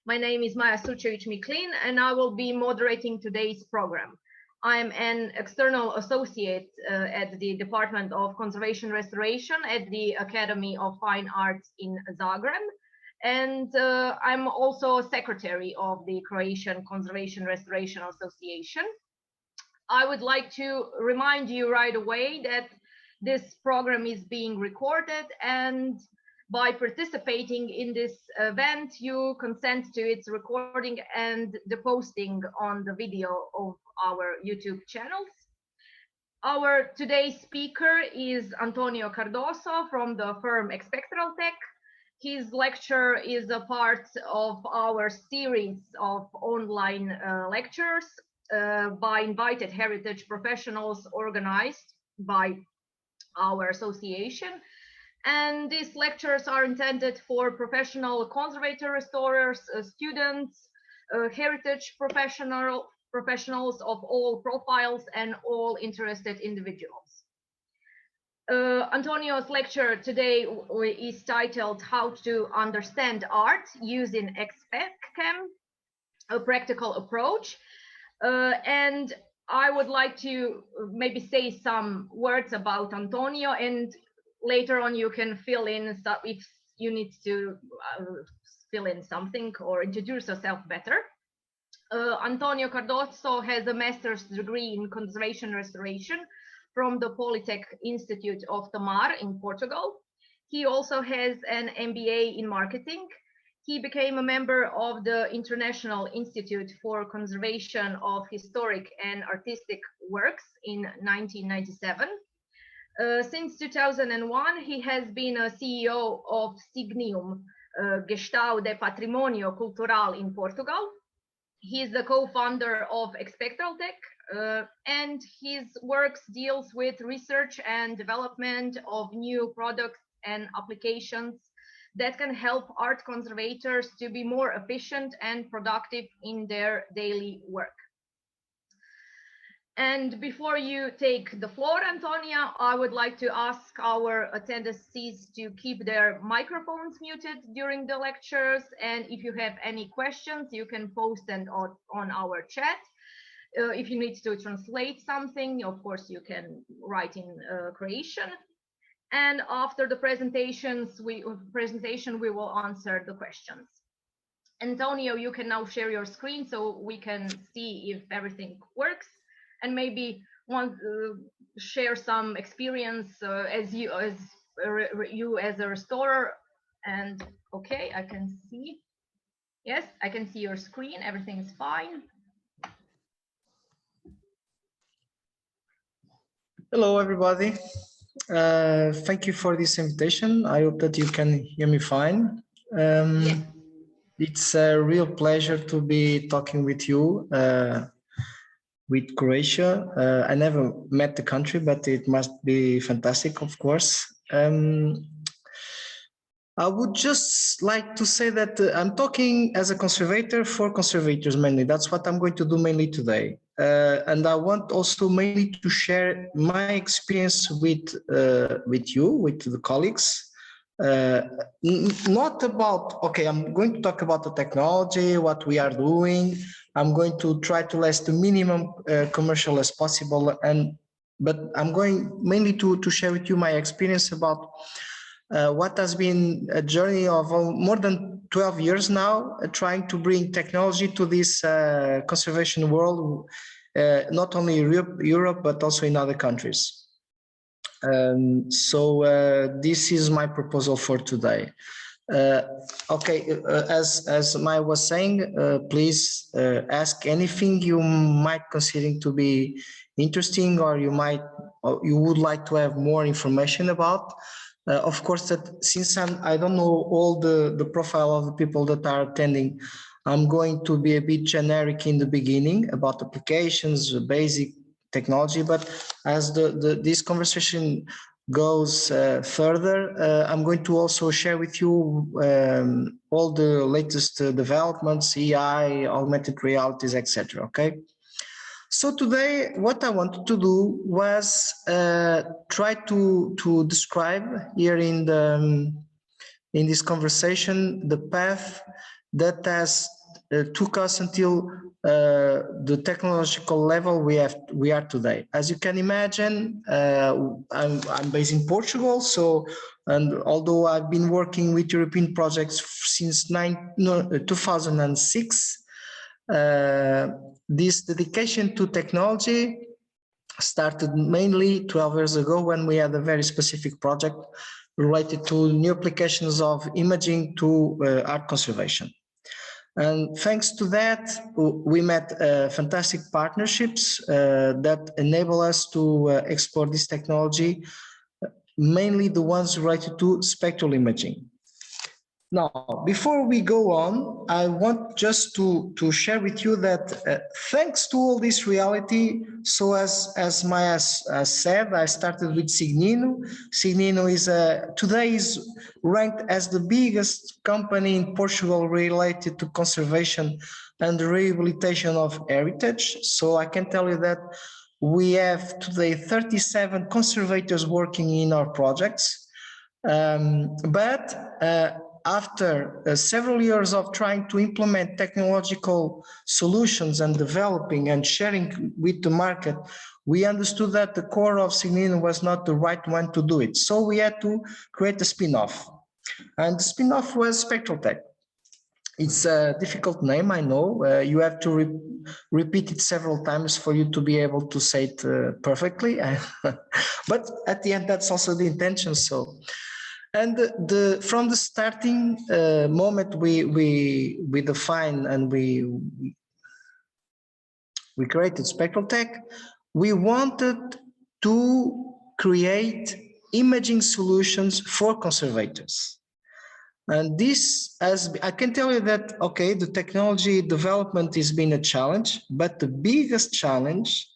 My name is Maja Sučević-Miklin, and I will be moderating today's program. I'm an external associate at the Department of Conservation Restoration at the Academy of Fine Arts in Zagreb, and I'm also secretary of the Croatian Conservation Restoration Association. I would like to remind you right away that this program is being recorded, and by participating in this event, you consent to its recording and the posting on the video of our YouTube channels. Our today's speaker is Antónia Cardosa from the firm XpeCAM. His lecture is a part of our series of online lectures by invited heritage professionals organized by our association. And these lectures are intended for professional conservator restorers, students, heritage professionals of all profiles, and all interested individuals. Antonio's lecture today is titled How to Understand Art Using XpeCAM, a Practical Approach. And I would like to maybe say some words about Antonio, and later on you can fill in if you need to fill in something or introduce yourself better. Antónia Cardosa has a master's degree in conservation restoration from the Polytech Institute of Tamar in Portugal. He also has an MBA in marketing. He became a member of the International Institute for Conservation of Historic and Artistic Works in 1997. Since 2001, he has been a CEO of Signium, Gestão de Património Cultural in Portugal. He is the co-founder of XpeCAM, and his works deals with research and development of new products and applications that can help art conservators to be more efficient and productive in their daily work. And before you take the floor, Antónia, I would like to ask our attendees to keep their microphones muted during the lectures. And if you have any questions, you can post them on our chat. If you need to translate something, of course, you can write in Croatian. And after the presentation, we will answer the questions. Antonio, you can now share your screen so we can see if everything works, and maybe share some experience as you as a restorer. And okay, I can see. Yes, I can see your screen. Everything is fine. Hello, everybody. Thank you for this invitation. I hope that you can hear me fine. Yes. It's a real pleasure to be talking with you, with Croatia. I never met the country, but it must be fantastic, of course. I would just like to say that I'm talking as a conservator for conservators mainly. That's what I'm going to do mainly today. And I want also mainly to share my experience with you, with the colleagues. Not about, okay, I'm going to talk about the technology, what we are doing. I'm going to try to less the minimum commercial as possible. But I'm going mainly to share with you my experience about what has been a journey of more than 12 years now, trying to bring technology to this conservation world, not only Europe, but also in other countries. So this is my proposal for today. Okay, as Maya was saying, please ask anything you might consider to be interesting, or you would like to have more information about. Of course, that since I don't know all the profile of the people that are attending, I'm going to be a bit generic in the beginning about applications, basic technology. But as this conversation goes further, I'm going to also share with you all the latest developments, AI, augmented realities, etc. Okay. So today, what I wanted to do was try to describe here in this conversation the path that has took us until the technological level we are today. As you can imagine, I'm based in Portugal, so, and although I've been working with European projects since 2006, this dedication to technology started mainly 12 years ago when we had a very specific project related to new applications of imaging to art conservation. And thanks to that, we met fantastic partnerships that enable us to explore this technology, mainly the ones related to spectral imaging. Now, before we go on, I want just to share with you that thanks to all this reality, so as Maya said, I started with Signino. Signino is today is ranked as the biggest company in Portugal related to conservation and rehabilitation of heritage. So I can tell you that we have today 37 conservators working in our projects, after several years of trying to implement technological solutions and developing and sharing with the market, we understood that the core of Signino was not the right one to do it. So we had to create a spin-off. And the spin-off was SpectralTech. It's a difficult name, I know. You have to repeat it several times for you to be able to say it perfectly. But at the end, that's also the intention. So. And from the starting moment we define and we created SpectralTech, we wanted to create imaging solutions for conservators. And this, as I can tell you that, okay, the technology development has been a challenge, but the biggest challenge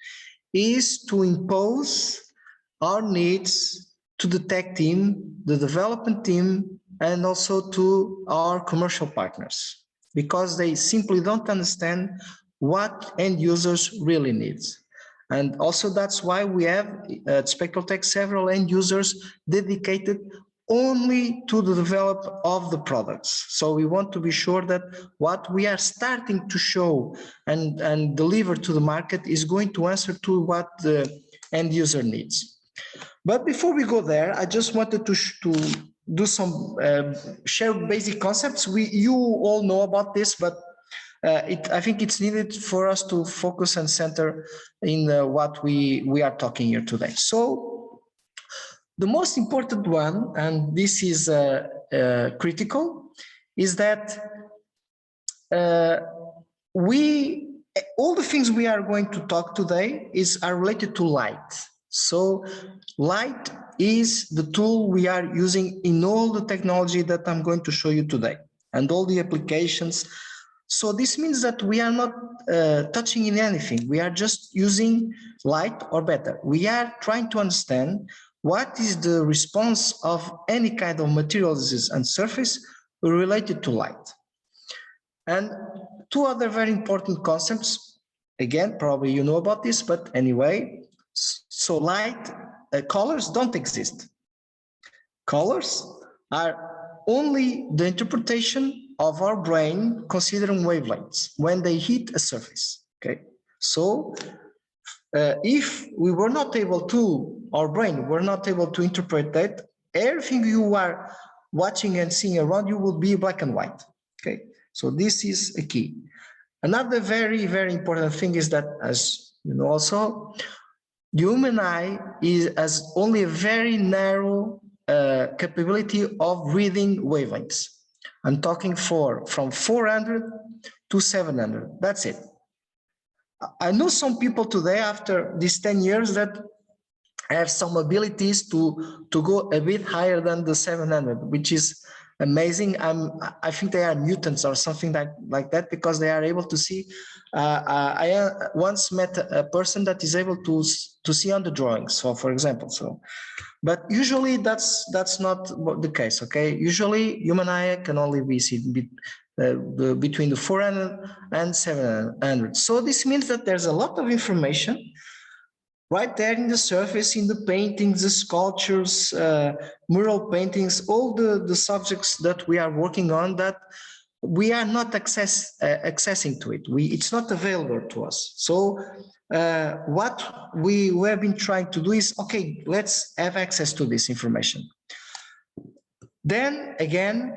is to impose our needs to the tech team, the development team, and also to our commercial partners, because they simply don't understand what end users really need. And also that's why we have at SpectralTech several end users dedicated only to the development of the products. So we want to be sure that what we are starting to show and deliver to the market is going to answer to what the end user needs. But before we go there, I just wanted to do some share basic concepts. You all know about this, but I think it's needed for us to focus and center in what we are talking here today. So the most important one, and this is critical, is that all the things we are going to talk today are related to light. So light is the tool we are using in all the technology that I'm going to show you today and all the applications. So this means that we are not touching in anything. We are just using light, or better, we are trying to understand what is the response of any kind of materials and surface related to light. And two other very important concepts, again, probably you know about this, but anyway, so light, colors don't exist. Colors are only the interpretation of our brain considering wavelengths when they hit a surface, okay? So if we were not able to, our brain were not able to interpret that, everything you are watching and seeing around you will be black and white, okay? So this is a key. Another very, very important thing is that, as you know also, the human eye has only a very narrow capability of reading wavelengths. I'm talking from 400 to 700, that's it. I know some people today, after these 10 years, that have some abilities to go a bit higher than the 700, which is amazing. I think they are mutants or something like that, because they are able to see. I once met a person that is able to see on the drawings. So, for example, but usually that's not the case. Okay, usually human eye can only be seen between the 400 and 700. So this means that there's a lot of information right there in the surface, in the paintings, the sculptures, mural paintings, all the subjects that we are working on, that we are not accessing to it. It's not available to us. So what we have been trying to do is, okay, let's have access to this information. Then again,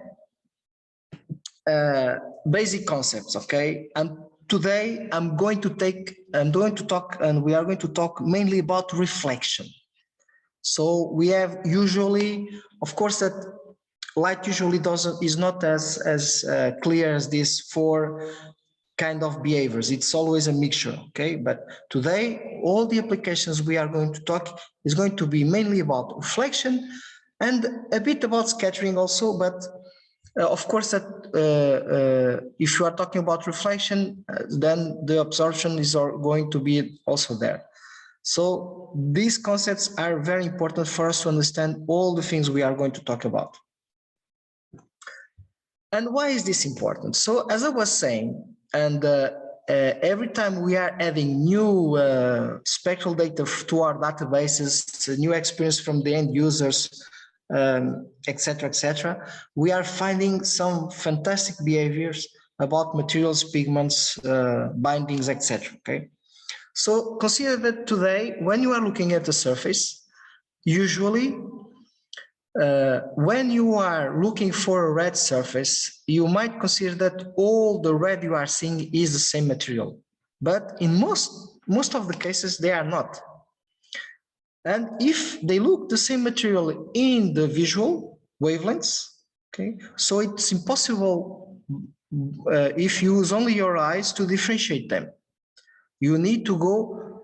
basic concepts, okay? And today I'm going to talk, and we are going to talk mainly about reflection. So we have usually, of course, that light usually is not as clear as this for kind of behaviors. It's always a mixture, okay? But today, all the applications we are going to talk is going to be mainly about reflection and a bit about scattering also, but of course that if you are talking about reflection, then the absorption is going to be also there. So these concepts are very important for us to understand all the things we are going to talk about. And why is this important? So as I was saying, and every time we are adding new spectral data to our databases, new experience from the end users, etc., we are finding some fantastic behaviors about materials, pigments, bindings, etc. Okay, so consider that today, when you are looking at the surface, usually when you are looking for a red surface, you might consider that all the red you are seeing is the same material, but in most of the cases they are not. And if they look the same material in the visual wavelengths, okay, so it's impossible if you use only your eyes to differentiate them. You need to go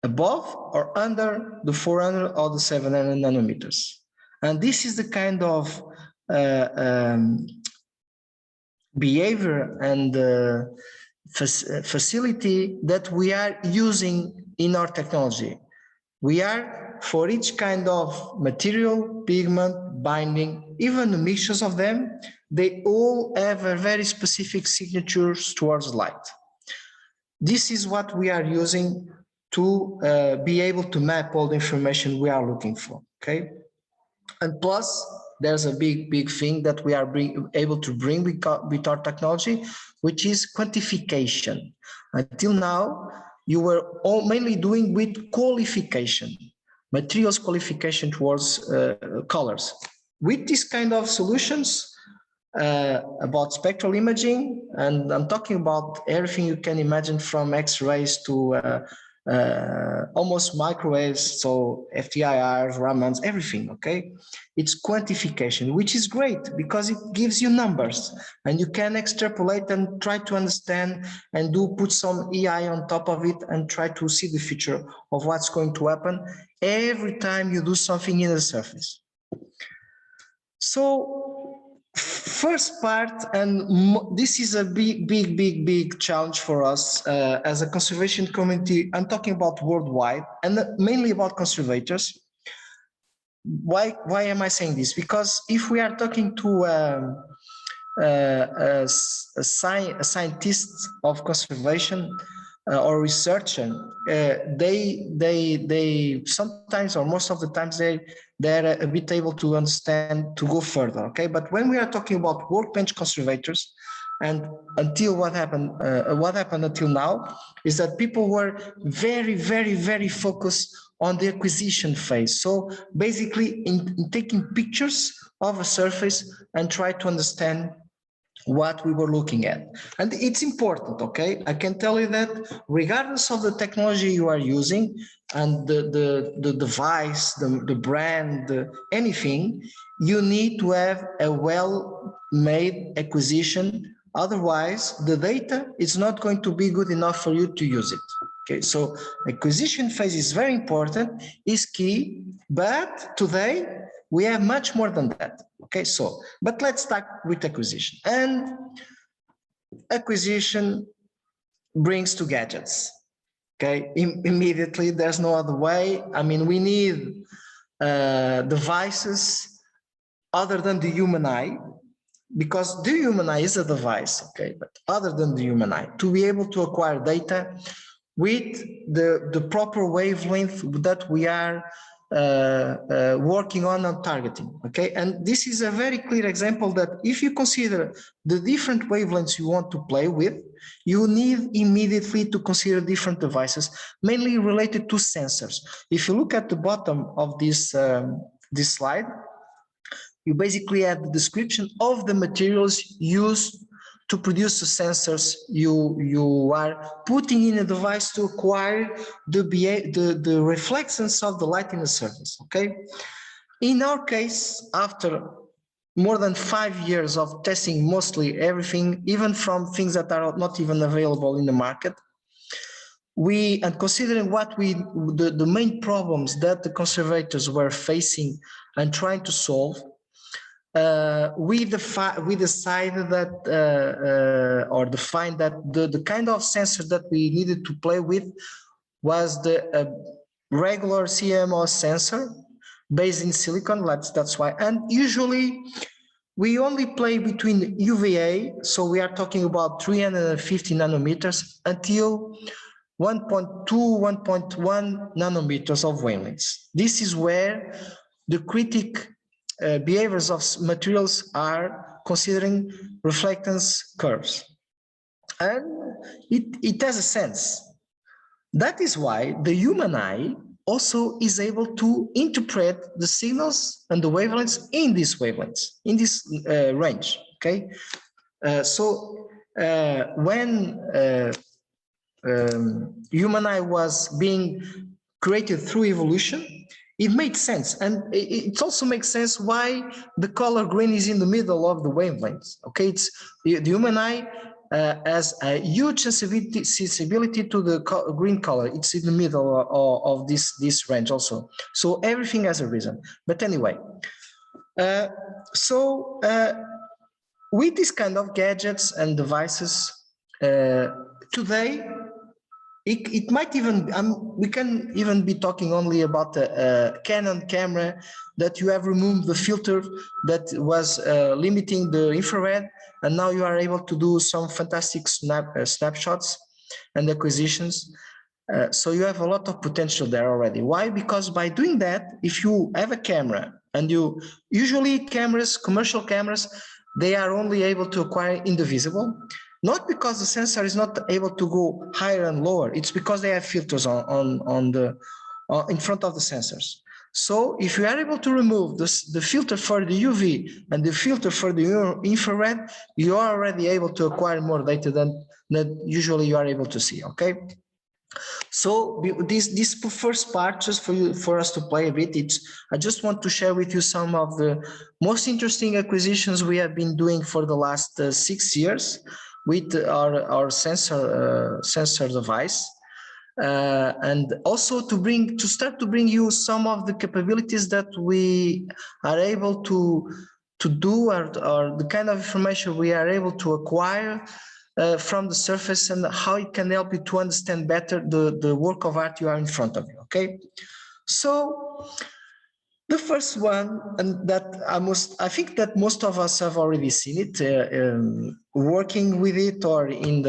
above or under the 400 or the 700 nanometers. And this is the kind of behavior and facility that we are using in our technology. We are, for each kind of material, pigment, binding, even the mixtures of them, they all have a very specific signatures towards light. This is what we are using to be able to map all the information we are looking for, okay? And plus, there's a big thing that we are able to bring with our technology, which is quantification. Until now, you were all mainly doing with qualification, materials qualification towards colors. With this kind of solutions about spectral imaging, and I'm talking about everything you can imagine from X-rays to almost microwaves, so FTIRs, Ramans, everything, okay? It's quantification, which is great because it gives you numbers and you can extrapolate and try to understand and put some EI on top of it and try to see the future of what's going to happen every time you do something in the surface. So first part, and this is a big challenge for us as a conservation community. I'm talking about worldwide and mainly about conservators. Why am I saying this? Because if we are talking to a scientist of conservation or researcher, they sometimes, or most of the times, they're a bit able to understand, to go further, okay? But when we are talking about workbench conservators, and until what happened until now is that people were very focused on the acquisition phase. So basically in taking pictures of a surface and try to understand what we were looking at. And it's important, okay? I can tell you that regardless of the technology you are using and the device, the brand, anything, you need to have a well-made acquisition. Otherwise, the data is not going to be good enough for you to use it. Okay, so acquisition phase is very important, is key, but today we have much more than that. Okay, so, but let's start with acquisition. And acquisition brings to gadgets. Okay, immediately, there's no other way. I mean, we need devices other than the human eye, because the human eye is a device, okay, but other than the human eye, to be able to acquire data with the proper wavelength that we are working on targeting. Okay, and this is a very clear example that if you consider the different wavelengths you want to play with, you need immediately to consider different devices, mainly related to sensors. If you look at the bottom of this this slide, you basically have the description of the materials used to produce the sensors you are putting in a device to acquire the reflections of the light in the surface. Okay, in our case, after more than 5 years of testing mostly everything, even from things that are not even available in the market, and considering what the main problems that the conservators were facing and trying to solve, we decided that or defined that the kind of sensor that we needed to play with was the regular CMOS sensor based in silicon. That's why, and usually we only play between UVA, so we are talking about 350 nanometers until 1.2, 1.1 nanometers of wavelengths. This is where the critic behaviors of materials are considering reflectance curves, and it has a sense. That is why the human eye also is able to interpret the signals and the wavelengths in these wavelengths, in this range. Okay, so when human eye was being created through evolution, it made sense, and it also makes sense why the color green is in the middle of the wavelengths. Okay, it's the human eye has a huge sensibility to the green color. It's in the middle of this range also. So everything has a reason. But anyway, with this kind of gadgets and devices today, it might even, we can even be talking only about a Canon camera that you have removed the filter that was limiting the infrared, and now you are able to do some fantastic snapshots and acquisitions. So you have a lot of potential there already. Why? Because by doing that, if you have a camera, and usually cameras, commercial cameras, they are only able to acquire in the visible. Not because the sensor is not able to go higher and lower, it's because they have filters in front of the sensors. So if you are able to remove the filter for the UV and the filter for the infrared, you are already able to acquire more data than usually you are able to see. Okay. So this first part, just for us to play a bit, I just want to share with you some of the most interesting acquisitions we have been doing for the last 6 years with our sensor device, and also to start to bring you some of the capabilities that we are able to do, or the kind of information we are able to acquire from the surface, and how it can help you to understand better the work of art you are in front of you. Okay, so the first one, and that I think that most of us have already seen it, working with it or in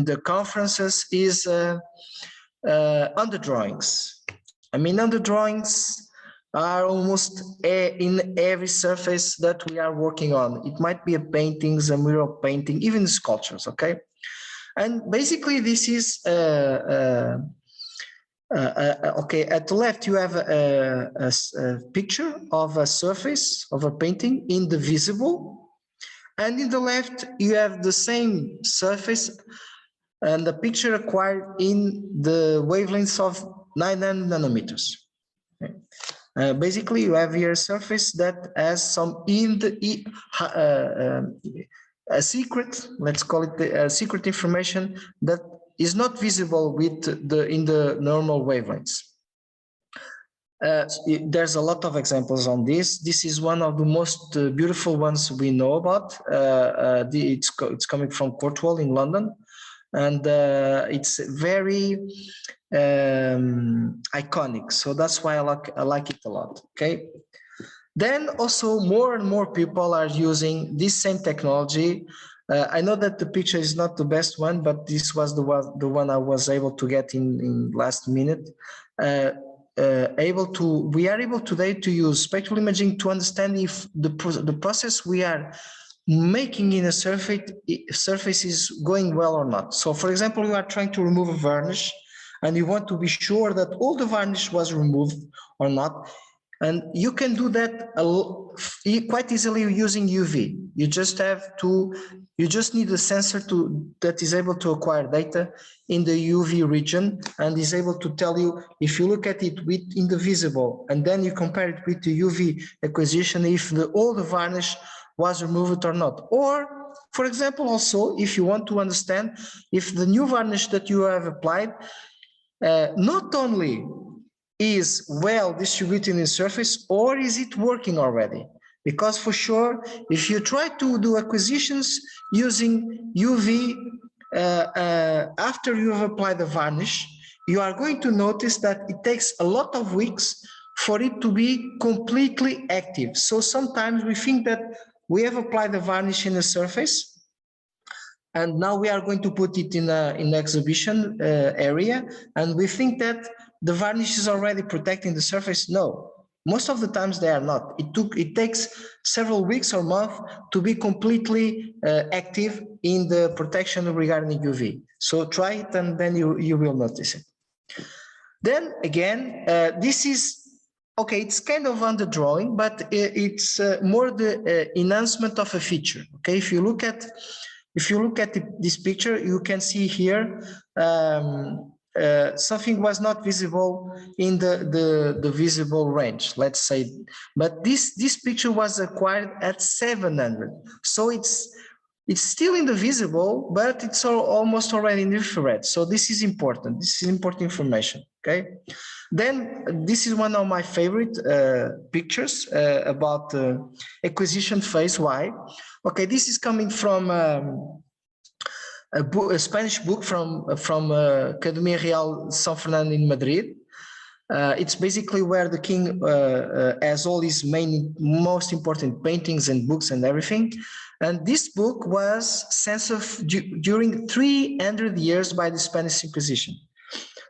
the conferences, is under drawings. I mean, under drawings are almost in every surface that we are working on. It might be a painting, a mural painting, even sculptures. Okay, and basically this is okay, at the left you have a picture of a surface of a painting in the visible, and in the left you have the same surface and the picture acquired in the wavelengths of 900 nanometers. Okay. Basically you have here a surface that has some a secret, let's call it secret information that is not visible in the normal wavelengths. There's a lot of examples on this. This is one of the most beautiful ones we know about. It's coming from Portugal in London, and it's very iconic. So that's why I like it a lot. Okay. Then also more and more people are using this same technology. I know that the picture is not the best one, but this was the one I was able to get in last minute. we are able today to use spectral imaging to understand if the process we are making in a surface is going well or not. So for example, you are trying to remove a varnish and you want to be sure that all the varnish was removed or not. And you can do that quite easily using UV. You just need a sensor that is able to acquire data in the UV region and is able to tell you, if you look at it in the visible and then you compare it with the UV acquisition, if all the varnish was removed or not. Or, for example, also, if you want to understand if the new varnish that you have applied not only is well distributed in the surface, or is it working already? Because for sure, if you try to do acquisitions using UV after you have applied the varnish, you are going to notice that it takes a lot of weeks for it to be completely active. So sometimes we think that we have applied the varnish in the surface, and now we are going to put it in the exhibition area, and we think that the varnish is already protecting the surface. No, most of the times they are not. It takes several weeks or months to be completely active in the protection regarding UV. So try it and then you will notice it. Then again, this is, okay, it's kind of on the drawing, but it's more the enhancement of a feature. Okay, if you look at this picture, you can see here something was not visible in the visible range, let's say, but this picture was acquired at 700, so it's still in the visible, but it's almost already in the infrared. So this is important. This is important information. Okay. Then this is one of my favorite pictures about acquisition phase. Why? Okay, this is coming from a Spanish book from Academia Real San Fernando in Madrid. It's basically where the king has all his most important paintings and books and everything. And this book was censored during 300 years by the Spanish Inquisition.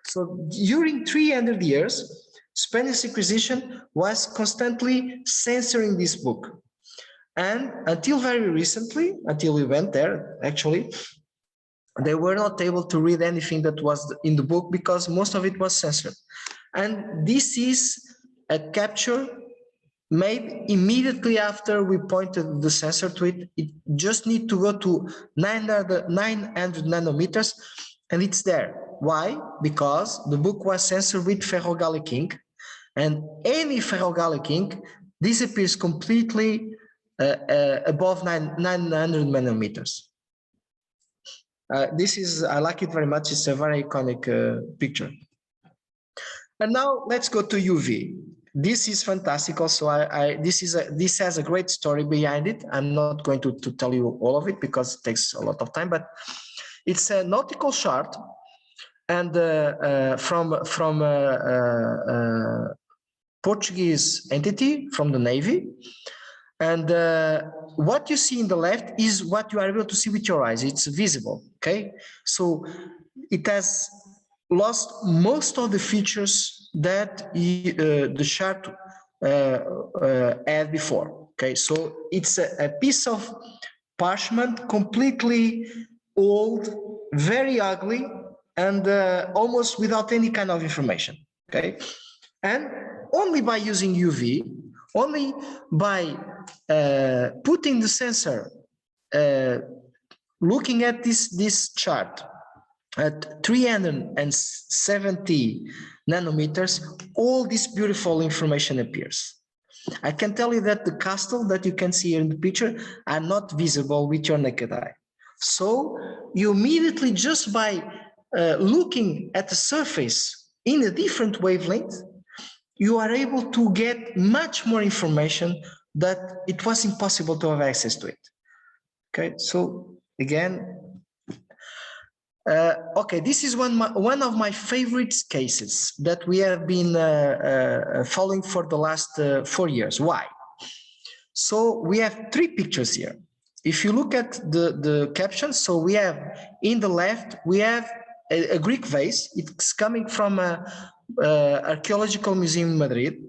So during 300 years, Spanish Inquisition was constantly censoring this book. And until very recently, until we went there, actually, they were not able to read anything that was in the book because most of it was censored. And this is a capture made immediately after we pointed the sensor to it. It just needs to go to 900 nanometers, and it's there. Why? Because the book was censored with ferrogallic ink, and any ferrogallic ink disappears completely above 900 nanometers. I like it very much. It's a very iconic picture. And now let's go to UV. This is fantastic. Also, this has a great story behind it. I'm not going to tell you all of it because it takes a lot of time, but it's a nautical chart, and from Portuguese entity from the Navy. And what you see in the left is what you are able to see with your eyes. It's visible, okay? So it has lost most of the features that the chart had before, okay? So it's a piece of parchment, completely old, very ugly, and almost without any kind of information, okay? And only by using UV, only by putting the sensor, looking at this chart at 370 nanometers, all this beautiful information appears. I can tell you that the castle that you can see here in the picture are not visible with your naked eye. So you immediately, just by looking at the surface in a different wavelength, you are able to get much more information that it was impossible to have access to it. Okay, so again, okay, this is one of my favorite cases that we have been following for the last 4 years. Why? So we have 3 pictures here. If you look at the captions, so we have in the left, we have a Greek vase. It's coming from Archaeological Museum in Madrid.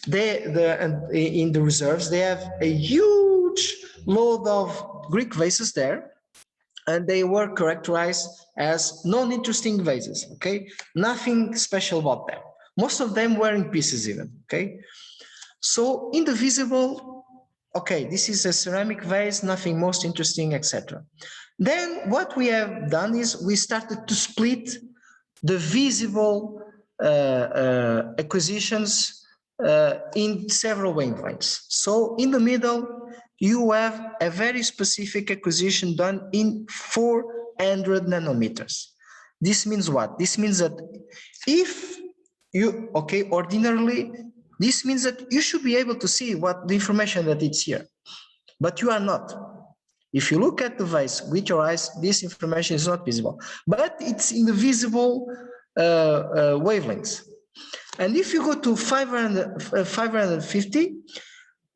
In the reserves, they have a huge load of Greek vases there, and they were characterized as non-interesting vases, okay? Nothing special about them. Most of them were in pieces even, okay? So in the visible, okay, this is a ceramic vase, nothing most interesting, etc. Then what we have done is we started to split the visible acquisitions in several wavelengths. So in the middle, you have a very specific acquisition done in 400 nanometers. This means what? This means that if you, okay, ordinarily, this means that you should be able to see what the information that it's here, but you are not. If you look at the vase with your eyes, this information is not visible, but it's in the visible wavelengths. And if you go to 550,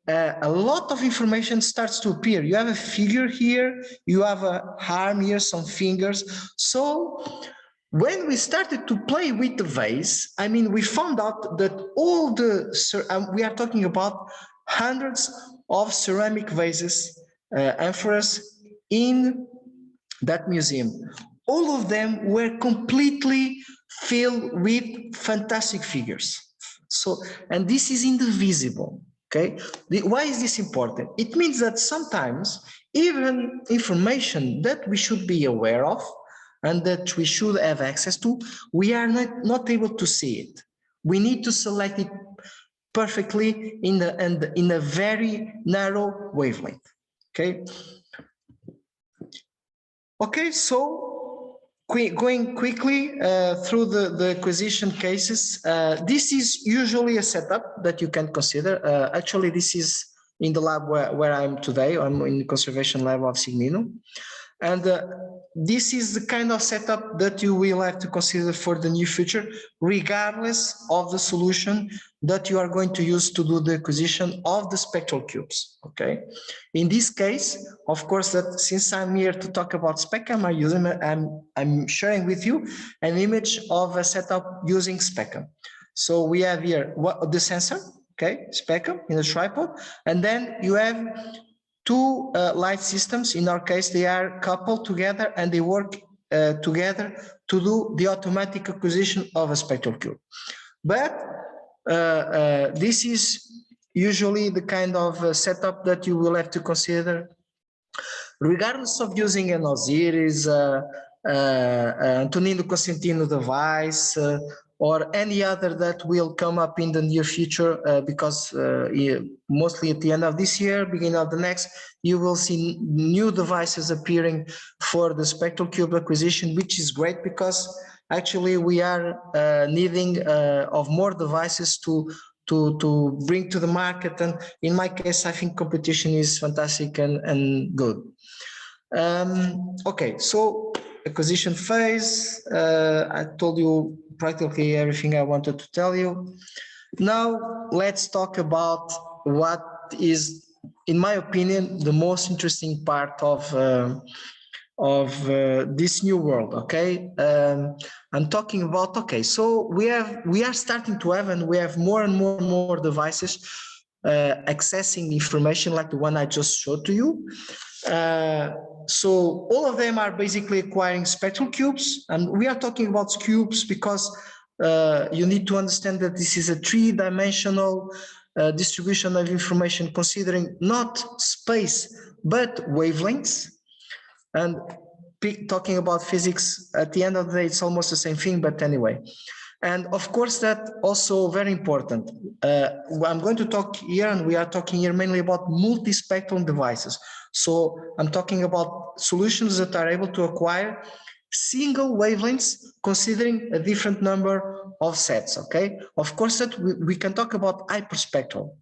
a lot of information starts to appear. You have a figure here, you have a arm here, some fingers. So when we started to play with the vase, I mean, we found out that all the, we are talking about hundreds of ceramic vases, amphoras in that museum. All of them were completely filled with fantastic figures. So, and this is in the visible, okay? Why is this important? It means that sometimes even information that we should be aware of and that we should have access to, we are not able to see it. We need to select it perfectly in a very narrow wavelength, okay? Okay, so going quickly through the acquisition cases, this is usually a setup that you can consider. Actually, this is in the lab where I'm today. I'm in the conservation lab of Signino. And this is the kind of setup that you will have to consider for the near future, regardless of the solution that you are going to use to do the acquisition of the spectral cubes, okay? In this case, of course, that since I'm here to talk about XpeCAM, I'm sharing with you an image of a setup using XpeCAM. So we have here the sensor, okay, XpeCAM in a tripod, and then you have two light systems. In our case, they are coupled together and they work together to do the automatic acquisition of a spectral cube. But this is usually the kind of setup that you will have to consider, regardless of using an Osiris, Antonino Costantino device, or any other that will come up in the near future, because mostly at the end of this year, beginning of the next, you will see new devices appearing for the spectral cube acquisition, which is great because actually we are needing of more devices to bring to the market. And in my case, I think competition is fantastic and good. Okay, so acquisition phase, I told you practically everything I wanted to tell you. Now let's talk about what is, in my opinion, the most interesting part of this new world. Okay, I'm talking about, okay, so we are starting to have, and we have more and more devices accessing information like the one I just showed to you. So all of them are basically acquiring spectral cubes, and we are talking about cubes because you need to understand that this is a three-dimensional distribution of information, considering not space but wavelengths. And talking about physics, at the end of the day, it's almost the same thing, but anyway. And of course, that also very important. I'm going to talk here, and we are talking here mainly about multispectral devices. So I'm talking about solutions that are able to acquire single wavelengths, considering a different number of sets, okay? Of course, that we can talk about hyperspectral.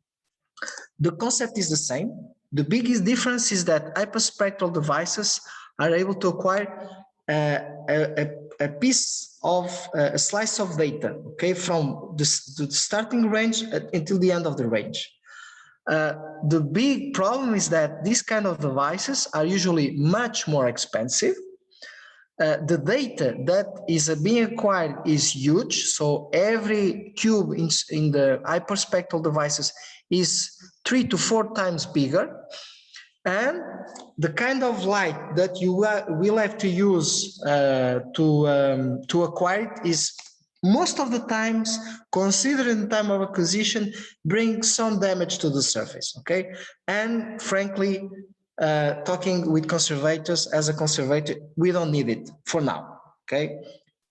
The concept is the same. The biggest difference is that hyperspectral devices are able to acquire a piece of a slice of data, okay, from the starting range until the end of the range. The big problem is that these kind of devices are usually much more expensive, the data that is being acquired is huge. So every cube in the hyperspectral devices is 3 to 4 times bigger. And the kind of light that you will have to use to acquire it is most of the times, considering the time of acquisition, bring some damage to the surface, okay? And frankly, talking with conservators, as a conservator, we don't need it for now, okay?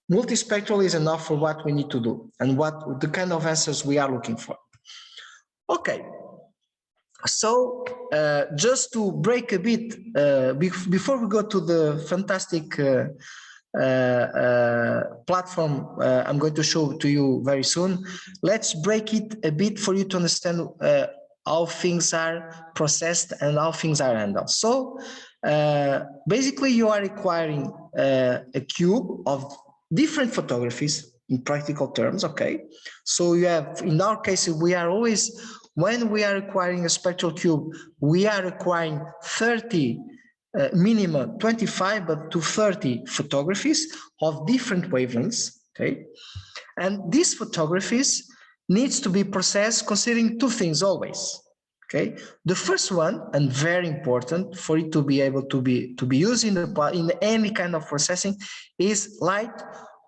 Multispectral is enough for what we need to do and what the kind of answers we are looking for. Okay, so just to break a bit, before we go to the fantastic platform I'm going to show to you very soon, let's break it a bit for you to understand how things are processed and how things are handled. So basically you are acquiring a cube of different photographies in practical terms, okay? So you have, in our case, we are always, when we are acquiring a spectral cube, we are acquiring 30, minimum 25, but to 30 photographies of different wavelengths, okay? And these photographies needs to be processed considering two things always, okay? The first one, and very important for it to be able to be used in any kind of processing, is light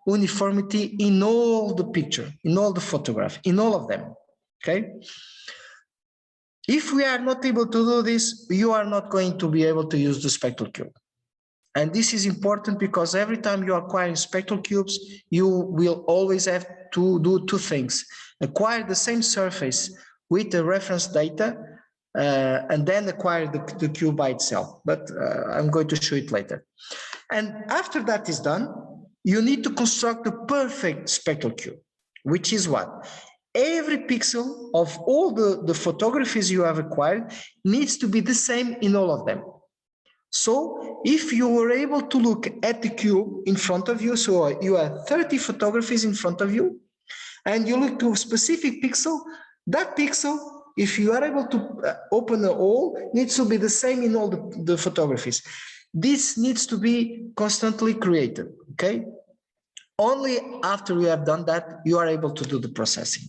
uniformity in all the picture, in all the photograph, in all of them, okay? If we are not able to do this, you are not going to be able to use the spectral cube. And this is important because every time you acquire spectral cubes, you will always have to do two things: acquire the same surface with the reference data, and then acquire the cube by itself. But I'm going to show it later. And after that is done, you need to construct the perfect spectral cube, which is what? Every pixel of all the photographies you have acquired needs to be the same in all of them. So if you were able to look at the cube in front of you, so you have 30 photographies in front of you, and you look to a specific pixel, that pixel, if you are able to open the all, needs to be the same in all the photographies. This needs to be constantly created, okay? Only after you have done that, you are able to do the processing.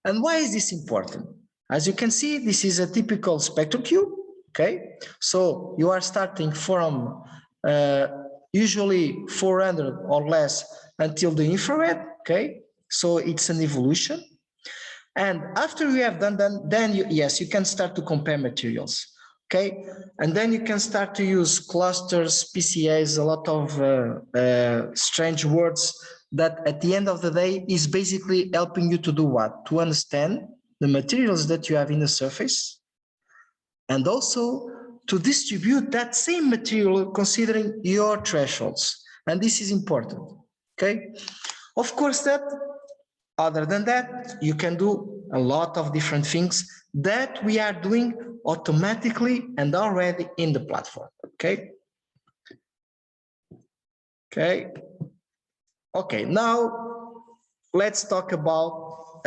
And why is this important? As you can see, this is a typical spectral cube, okay? So you are starting from usually 400 or less until the infrared, okay? So it's an evolution. And after you have done that, then yes, you can start to compare materials, okay? And then you can start to use clusters, PCAs, a lot of strange words that at the end of the day is basically helping you to do what? To understand the materials that you have in the surface, and also to distribute that same material considering your thresholds. And this is important, okay? Of course, that other than that, you can do a lot of different things that we are doing automatically and already in the platform, okay? Okay. Okay, now let's talk about,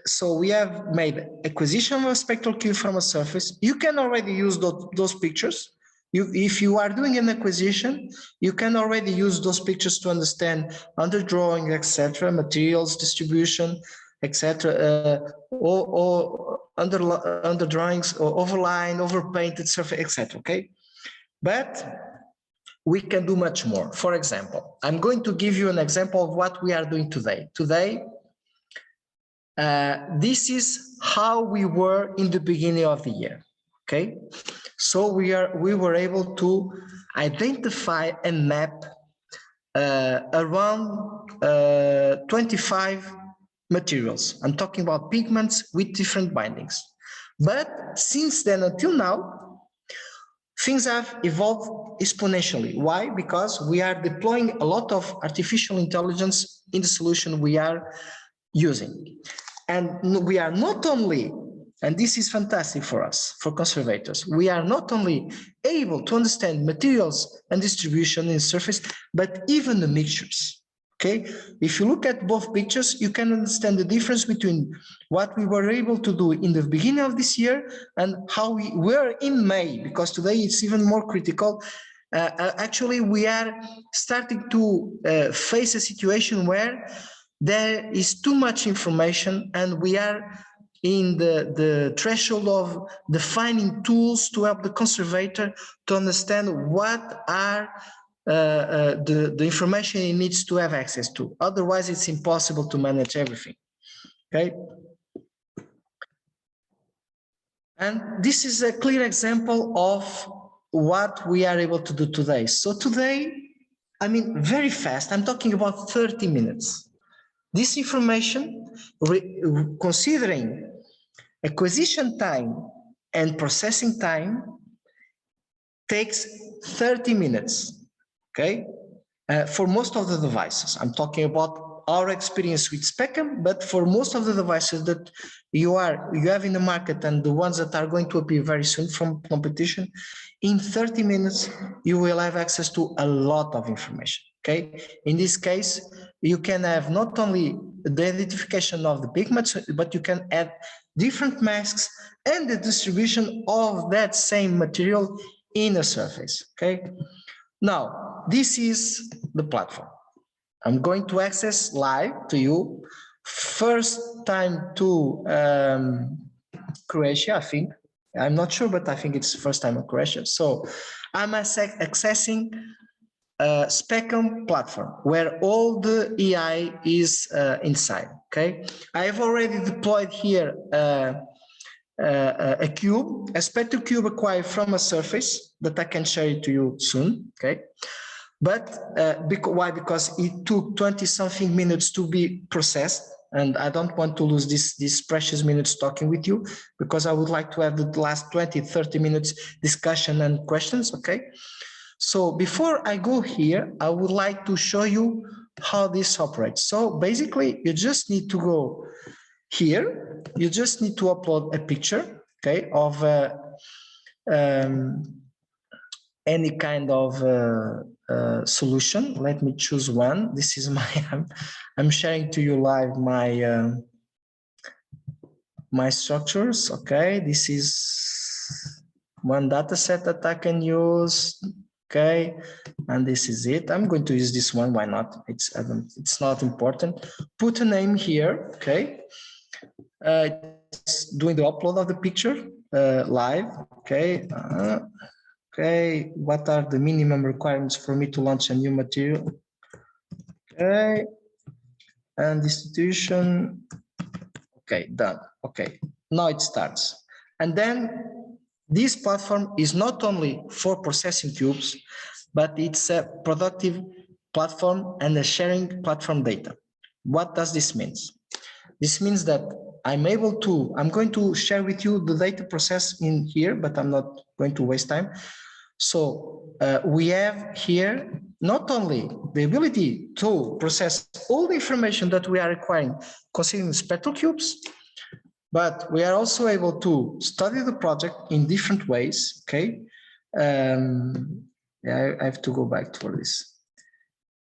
so we have made acquisition of a spectral cube from a surface. You can already use those pictures. If you are doing an acquisition, you can already use those pictures to understand underdrawing, etc., materials distribution, etc., or underdrawings, or overline, overpainted surface, etc., okay? But we can do much more. For example, I'm going to give you an example of what we are doing today. Today, this is how we were in the beginning of the year, okay? So we were able to identify and map around 25 materials. I'm talking about pigments with different bindings. But since then until now, things have evolved exponentially. Why? Because we are deploying a lot of artificial intelligence in the solution we are using. And we are not only, and this is fantastic for us, for conservators, we are not only able to understand materials and distribution in surface, but even the mixtures. Okay, if you look at both pictures, you can understand the difference between what we were able to do in the beginning of this year and how we were in May, because today it's even more critical. Actually, we are starting to face a situation where there is too much information, and we are in the threshold of defining tools to help the conservator to understand what are the information he needs to have access to. Otherwise, it's impossible to manage everything. Okay. And this is a clear example of what we are able to do today. So today, I mean, very fast, I'm talking about 30 minutes. This information, considering acquisition time and processing time, takes 30 minutes, okay? For most of the devices. I'm talking about our experience with XpeCAM, but for most of the devices that you have in the market and the ones that are going to appear very soon from competition, in 30 minutes, you will have access to a lot of information, okay? In this case, you can have not only the identification of the pigments, but you can add different masks and the distribution of that same material in a surface, okay? Now, this is the platform. I'm going to access live to you. First time to Croatia, I think. I'm not sure, but I think it's the first time in Croatia. So I'm accessing XpeCAM platform where all the EI is inside, okay? I have already deployed here a cube, a spectral cube acquired from a surface that I can share it to you soon, okay? But why? Because it took 20-something minutes to be processed, and I don't want to lose these precious minutes talking with you, because I would like to have the last 20-30 minutes discussion and questions, okay? So before I go here, I would like to show you how this operates. So basically, you just need to go here. You just need to upload a picture, okay, of any kind of solution. Let me choose one. This is my, I'm sharing to you live my my structures. Okay, this is one data set that I can use. Okay, and this is it. I'm going to use this one. Why not? It's not important. Put a name here. Okay, it's doing the upload of the picture live. Okay. Okay, what are the minimum requirements for me to launch a new material? Okay, and institution. Okay, done. Okay, now it starts. And then this platform is not only for processing cubes, but it's a productive platform and a sharing platform data. What does this mean? This means that I'm going to share with you the data process in here, but I'm not going to waste time. So we have here not only the ability to process all the information that we are requiring considering spectral cubes, but we are also able to study the project in different ways, okay? Yeah, I have to go back for this.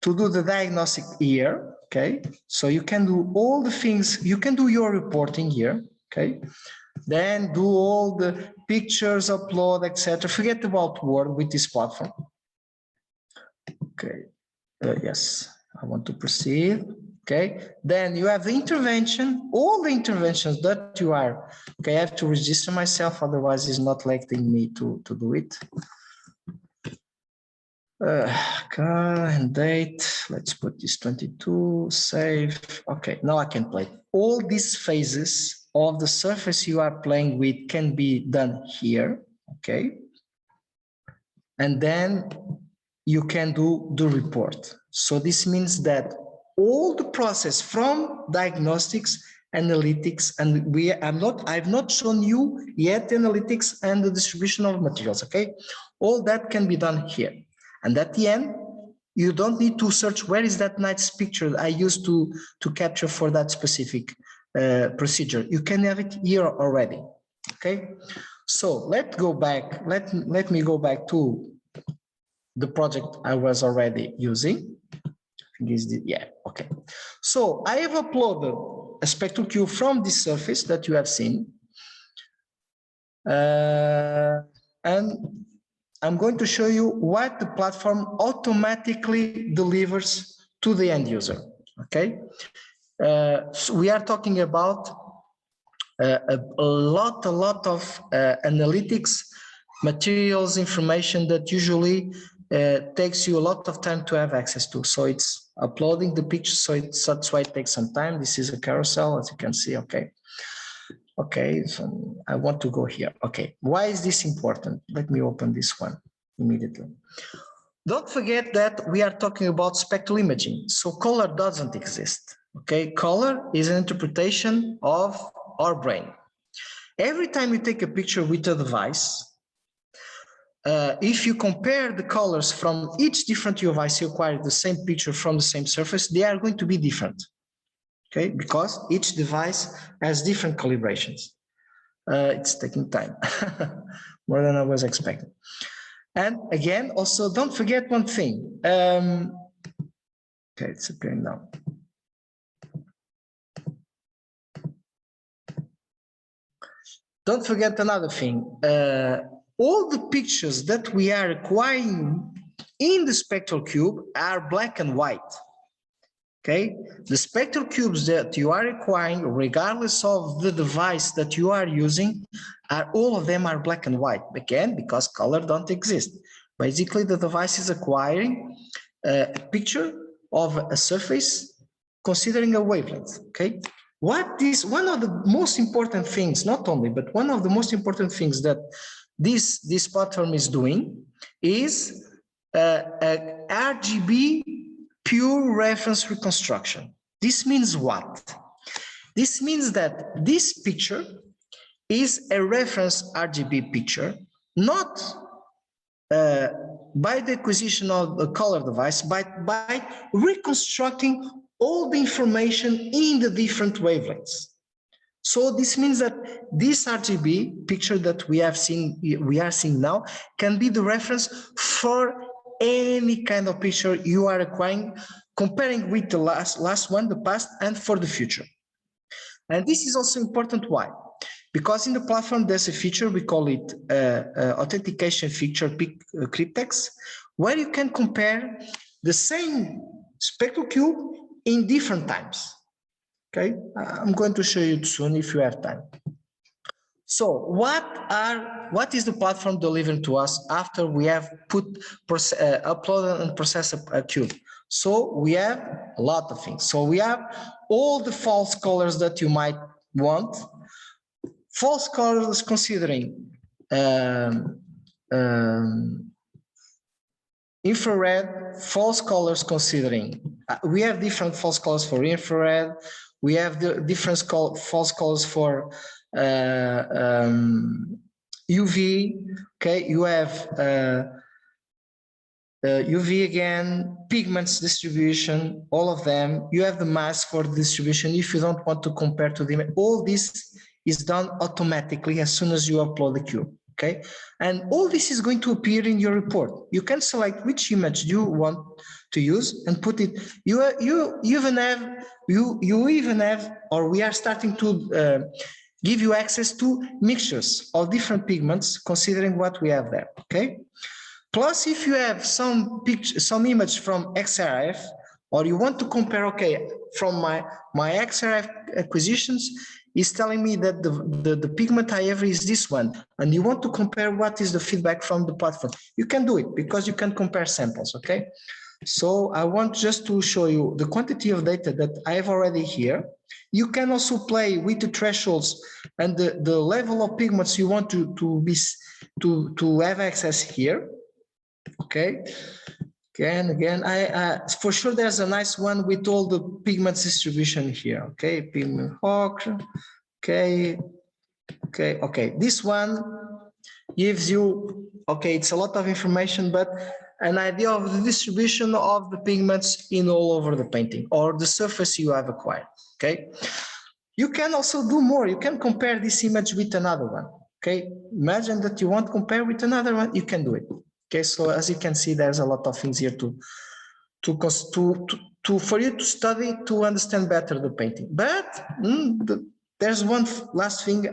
To do the diagnostic here, okay? So you can do all the things, you can do your reporting here, okay? Then do all the pictures, upload, etc. Forget about Word with this platform. Okay, yes, I want to proceed. Okay, then you have the intervention, all the interventions that you are, okay, I have to register myself, otherwise it's not letting me to do it. And date, let's put this 22, save. Okay, now I can play. All these phases of the surface you are playing with can be done here, okay? And then you can do the report. So this means that all the process from diagnostics, analytics, and I've not shown you yet analytics and the distribution of materials, okay? All that can be done here. And at the end, you don't need to search where is that nice picture I used to capture for that specific procedure. You can have it here already, okay? So let's go back, let me go back to the project I was already using. Yeah, okay. So I have uploaded a spectral cube from this surface that you have seen. And I'm going to show you what the platform automatically delivers to the end user. Okay, so we are talking about a lot of analytics, materials, information that usually takes you a lot of time to have access to. So it's uploading the picture, so that's why it takes some time. This is a carousel, as you can see. Okay, so I want to go here. Okay, why is this important? Let me open this one immediately. Don't forget that we are talking about spectral imaging, so color doesn't exist. Okay, color is an interpretation of our brain. Every time you take a picture with a device, if you compare the colors from each different device you acquire the same picture from the same surface, they are going to be different. Okay, because each device has different calibrations. It's taking time, more than I was expecting. And again, also don't forget one thing. Okay, it's appearing now. Don't forget another thing. All the pictures that we are acquiring in the spectral cube are black and white. Okay, the spectral cubes that you are acquiring, regardless of the device that you are using, all of them are black and white. Again, because color don't exist. Basically, the device is acquiring a picture of a surface considering a wavelength. Okay, what is one of the most important things, not only, but one of the most important things that this platform is doing is a RGB pure reference reconstruction. This means what? This means that this picture is a reference RGB picture, not by the acquisition of a color device, but by reconstructing all the information in the different wavelengths. So this means that this RGB picture that we are seeing now can be the reference for any kind of picture you are acquiring, comparing with the last one, the past, and for the future. And this is also important. Why? Because in the platform there's a feature, we call it authentication feature cryptex, where you can compare the same spectral cube in different times. Okay, I'm going to show you soon if you have time. So what is the platform delivering to us after we have uploaded and processed a cube? So we have a lot of things. So we have all the false colors that you might want. False colors considering infrared, false colors considering, we have different false colors for infrared. We have the different false colors for UV. Okay, you have UV again, pigments distribution, all of them. You have the mask for the distribution. If you don't want to compare to them, all this is done automatically as soon as you upload the cube. Okay, and all this is going to appear in your report. You can select which image you want to use and put it. You even have, or we are starting to give you access to mixtures of different pigments, considering what we have there. Okay. Plus, if you have some image from XRF, or you want to compare, okay, from my XRF acquisitions is telling me that the pigment I have is this one, and you want to compare what is the feedback from the platform, you can do it because you can compare samples. Okay. So I want just to show you the quantity of data that I have already here. You can also play with the thresholds and the level of pigments you want to have access here. Okay. Again, for sure there's a nice one with all the pigments distribution here. Okay, pigment hawk. Okay. This one gives you, okay, it's a lot of information, but an idea of the distribution of the pigments in all over the painting or the surface you have acquired. Okay, you can also do more. You can compare this image with another one. Okay, imagine that you want to compare with another one, you can do it. Okay, so as you can see, there's a lot of things here for you to study to understand better the painting. But there's one last thing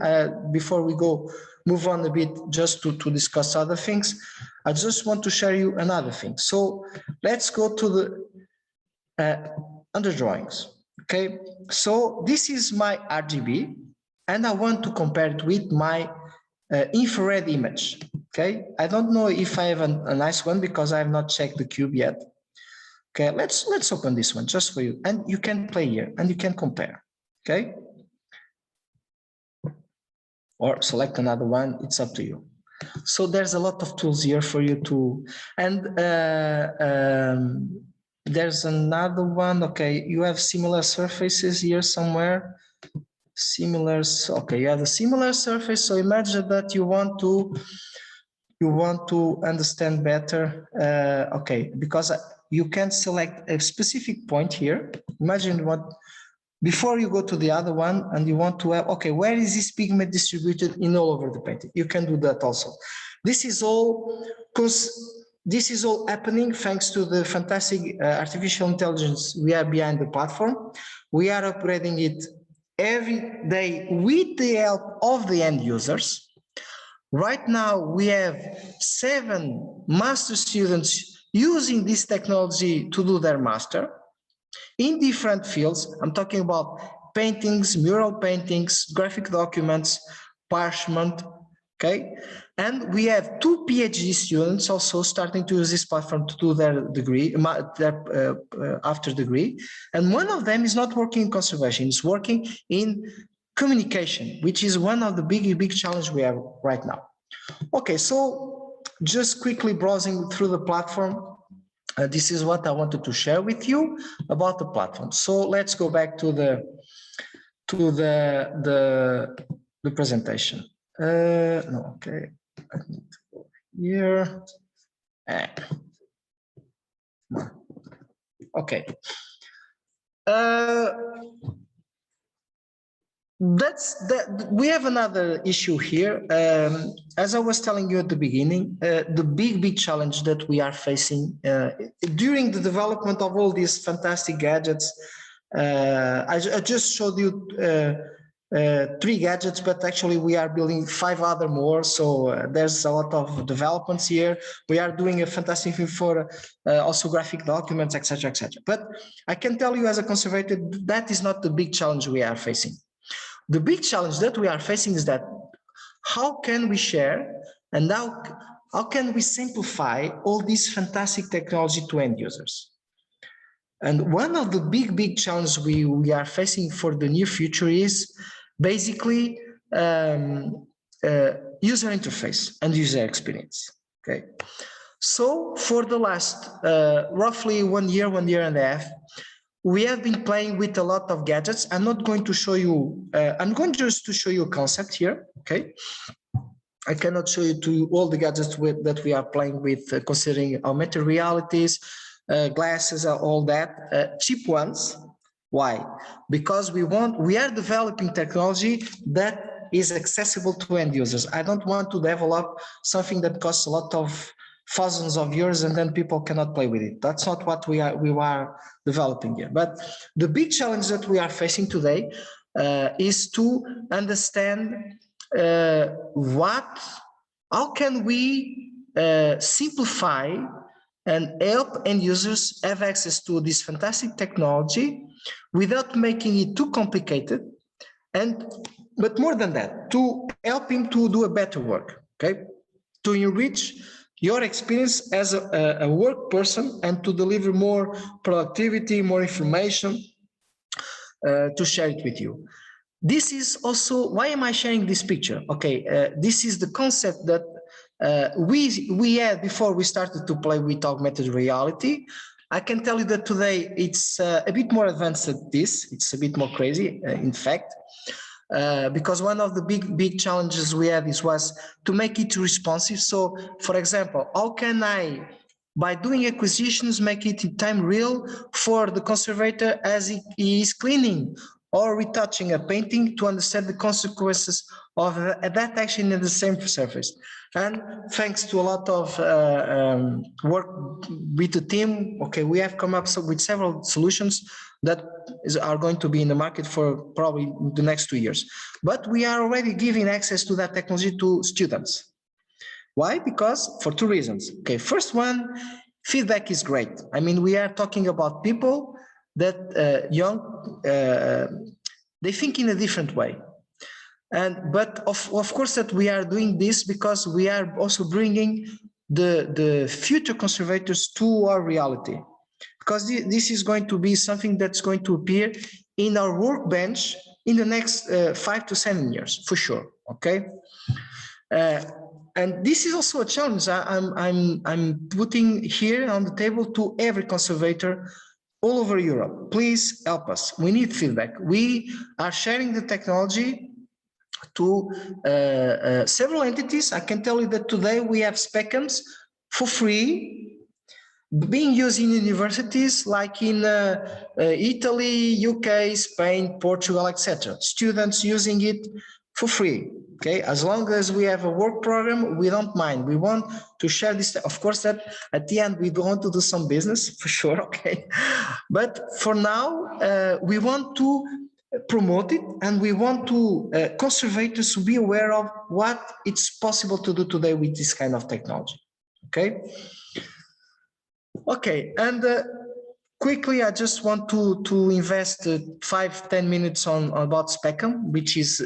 before we go move on a bit just to discuss other things, I just want to share you another thing. So let's go to the under drawings. Okay, so this is my RGB, and I want to compare it with my infrared image. Okay, I don't know if I have a nice one because I have not checked the cube yet. Okay, let's open this one just for you, and you can play here and you can compare. Okay, or select another one, it's up to you. So there's a lot of tools here for you to, and there's another one. Okay, you have similar surfaces here somewhere. Similar, okay, you have a similar surface. So imagine that you want to understand better. Okay, because you can select a specific point here. Imagine what, before you go to the other one and you want to have, okay, where is this pigment distributed in all over the painting? You can do that also. This is all happening thanks to the fantastic artificial intelligence we have behind the platform. We are operating it every day with the help of the end users. Right now, we have 7 master students using this technology to do their master in different fields. I'm talking about paintings, mural paintings, graphic documents, parchment, okay? And we have 2 PhD students also starting to use this platform to do their degree, their after degree. And one of them is not working in conservation, it's working in communication, which is one of the big challenges we have right now. Okay, so just quickly browsing through the platform, this is what I wanted to share with you about the platform. So let's go back to the presentation. No, okay, I need to go here. Okay. We have another issue here. As I was telling you at the beginning, the big challenge that we are facing during the development of all these fantastic gadgets. I just showed you 3 gadgets, but actually we are building 5 other more. So there's a lot of developments here. We are doing a fantastic thing for also graphic documents, etc., etc. But I can tell you as a conservator, that is not the big challenge we are facing. The big challenge that we are facing is that how can we share and how can we simplify all this fantastic technology to end users? And one of the big challenges we are facing for the near future is basically user interface and user experience. Okay, so for the last roughly 1 year and a half, we have been playing with a lot of gadgets. I'm not going to show you, I'm going just to show you a concept here, okay? I cannot show you all the gadgets that we are playing with, considering augmented realities, glasses, all that, cheap ones. Why? Because we are developing technology that is accessible to end users. I don't want to develop something that costs a lot of thousands of euros and then people cannot play with it. That's not what we are developing here. But the big challenge that we are facing today is to understand how can we simplify and help end users have access to this fantastic technology without making it too complicated, but more than that, to help him to do a better work, okay? To enrich your experience as a work person and to deliver more productivity, more information, to share it with you. This is also, why am I sharing this picture? Okay, this is the concept that we had before we started to play with augmented reality. I can tell you that today it's a bit more advanced than this. It's a bit more crazy, in fact. Because one of the big challenges we had was to make it responsive. So, for example, how can I, by doing acquisitions, make it in time real for the conservator as he is cleaning or retouching a painting to understand the consequences of that action in the same surface. And thanks to a lot of work with the team, okay, we have come up with several solutions that are going to be in the market for probably the next 2 years. But we are already giving access to that technology to students. Why? Because for 2 reasons. Okay, first one, feedback is great. I mean, we are talking about people that they think in a different way. But of course that we are doing this because we are also bringing the future conservators to our reality. Because this is going to be something that's going to appear in our workbench in the next 5 to 7 years, for sure, okay? And this is also a challenge I'm putting here on the table to every conservator all over Europe. Please help us. We need feedback. We are sharing the technology to several entities. I can tell you that today we have XpeCAMs for free being used in universities like in Italy, UK, Spain, Portugal, etc. Students using it for free. Okay, as long as we have a work program, we don't mind. We want to share this. Of course, that at the end we want to do some business for sure. Okay, but for now, we want to promote it, and we want to conservators to be aware of what it's possible to do today with this kind of technology. Okay. Okay, and quickly, I just want to invest 5-10 minutes on about XpeCAM, which is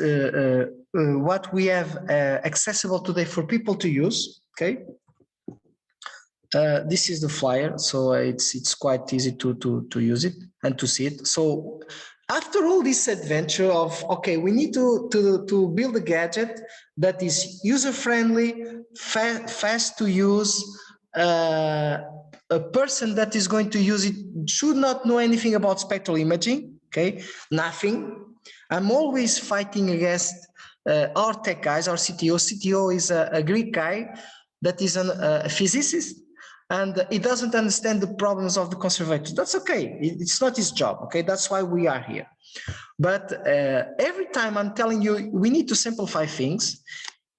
what we have accessible today for people to use. Okay, this is the flyer, so it's quite easy to use it and to see it. So after all this adventure of okay, we need to build a gadget that is user friendly, fast to use. A person that is going to use it should not know anything about spectral imaging, okay? Nothing. I'm always fighting against our tech guys, our CTO. CTO is a Greek guy that is a physicist, and he doesn't understand the problems of the conservators. That's okay. It's not his job, okay? That's why we are here. But every time I'm telling you, we need to simplify things,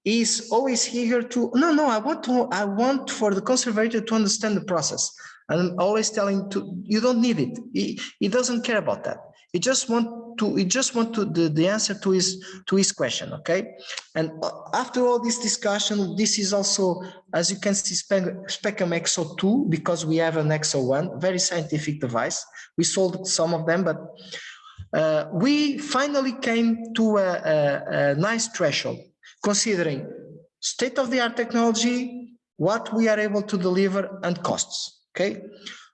is always eager to I want for the conservator to understand the process, and I'm always telling you don't need it. He doesn't care about that. He just want the answer to his question. Okay, and after all this discussion, this is also, as you can see, XpeCAM XO2, because we have an XO1, very scientific device. We sold some of them, but we finally came to a nice threshold, considering state-of-the-art technology, what we are able to deliver, and costs. Okay,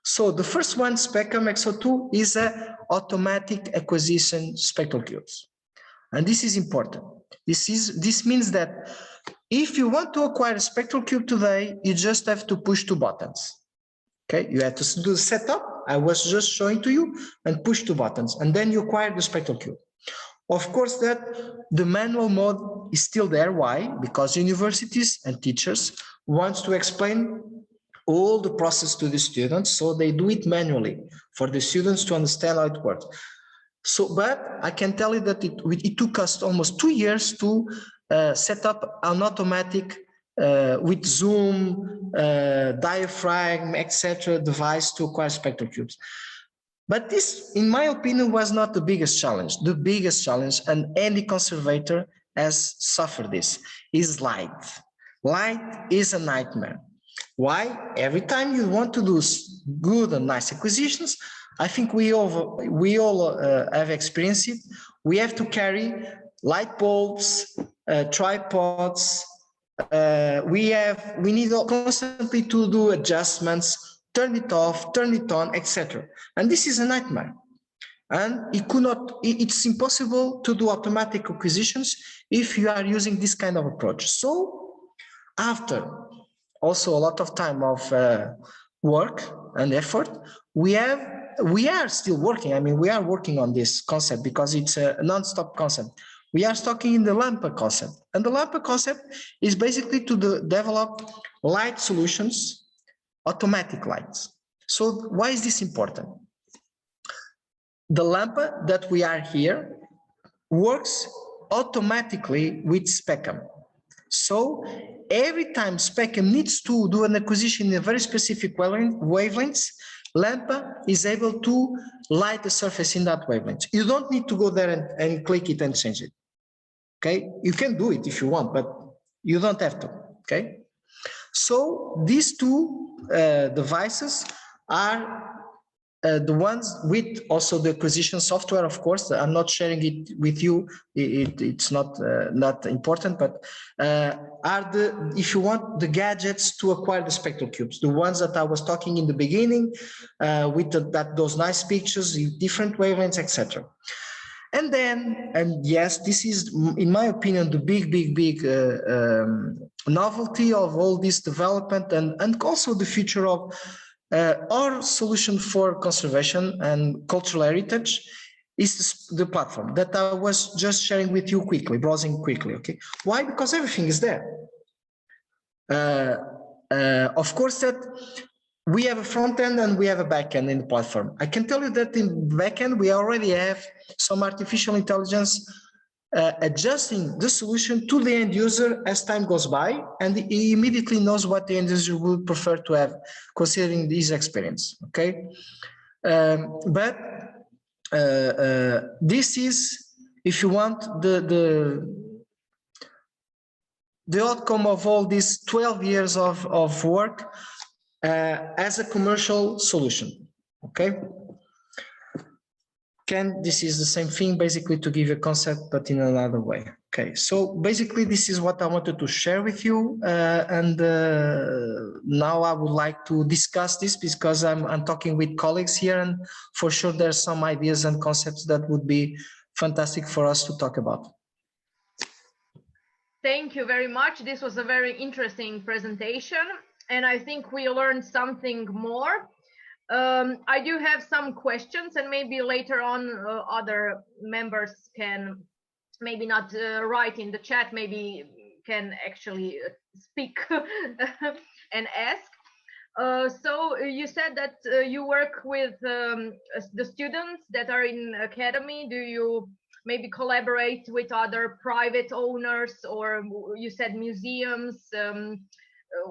so the first one, XpeCAM XO2, is a automatic acquisition spectral cubes, and this is important. This means that if you want to acquire a spectral cube today, you just have to push 2 buttons. Okay, you have to do the setup I was just showing to you and push 2 buttons, and then you acquire the spectral cube. Of course, that the manual mode is still there. Why? Because universities and teachers want to explain all the process to the students, so they do it manually for the students to understand how it works. So, but I can tell you that it took us almost 2 years to set up an automatic with zoom, diaphragm, etc. device to acquire spectral cubes. But this, in my opinion, was not the biggest challenge. The biggest challenge, and any conservator has suffered this, is light. Light is a nightmare. Why? Every time you want to do good and nice acquisitions, I think we all have experienced it. We have to carry light bulbs, tripods. We need constantly to do adjustments, turn it off, turn it on, etc. And this is a nightmare. And it's impossible to do automatic acquisitions if you are using this kind of approach. So after also a lot of time of work and effort, we are still working. I mean, we are working on this concept because it's a non-stop concept. We are talking in the LAMPA concept, and the LAMPA concept is basically to develop light solutions, automatic lights. So why is this important? the lamp that we are here works automatically with XpeCAM. So every time XpeCAM needs to do an acquisition in a very specific wavelengths, Lampa is able to light the surface in that wavelength. You don't need to go there and click it and change it. Okay, you can do it if you want, but you don't have to. Okay, so these two devices are the ones with also the acquisition software. Of course, I'm not sharing it with you. It's not important, but are the, if you want, the gadgets to acquire the spectral cubes, the ones that I was talking in the beginning, with those nice pictures, different wavelengths, etc. And then, and yes, this is, in my opinion, the big novelty of all this development, and also the future of our solution for conservation and cultural heritage is the platform that I was just sharing with you quickly, browsing quickly. Okay, why? Because everything is there. Of course, that we have a front end and we have a back end in the platform. I can tell you that in back end we already have some artificial intelligence adjusting the solution to the end user as time goes by, and he immediately knows what the end user would prefer to have, considering his experience. Okay, but this is, if you want, the outcome of all these 12 years of work as a commercial solution. Okay. This is the same thing, basically, to give you a concept, but in another way. Okay, so basically this is what I wanted to share with you, and now I would like to discuss this because I'm talking with colleagues here, and for sure there's some ideas and concepts that would be fantastic for us to talk about. Thank you very much. This was a very interesting presentation, and I think we learned something more. I do have some questions, and maybe later on other members can maybe not write in the chat, maybe can actually speak and ask. So you said that you work with the students that are in academy. Do you maybe collaborate with other private owners, or you said museums?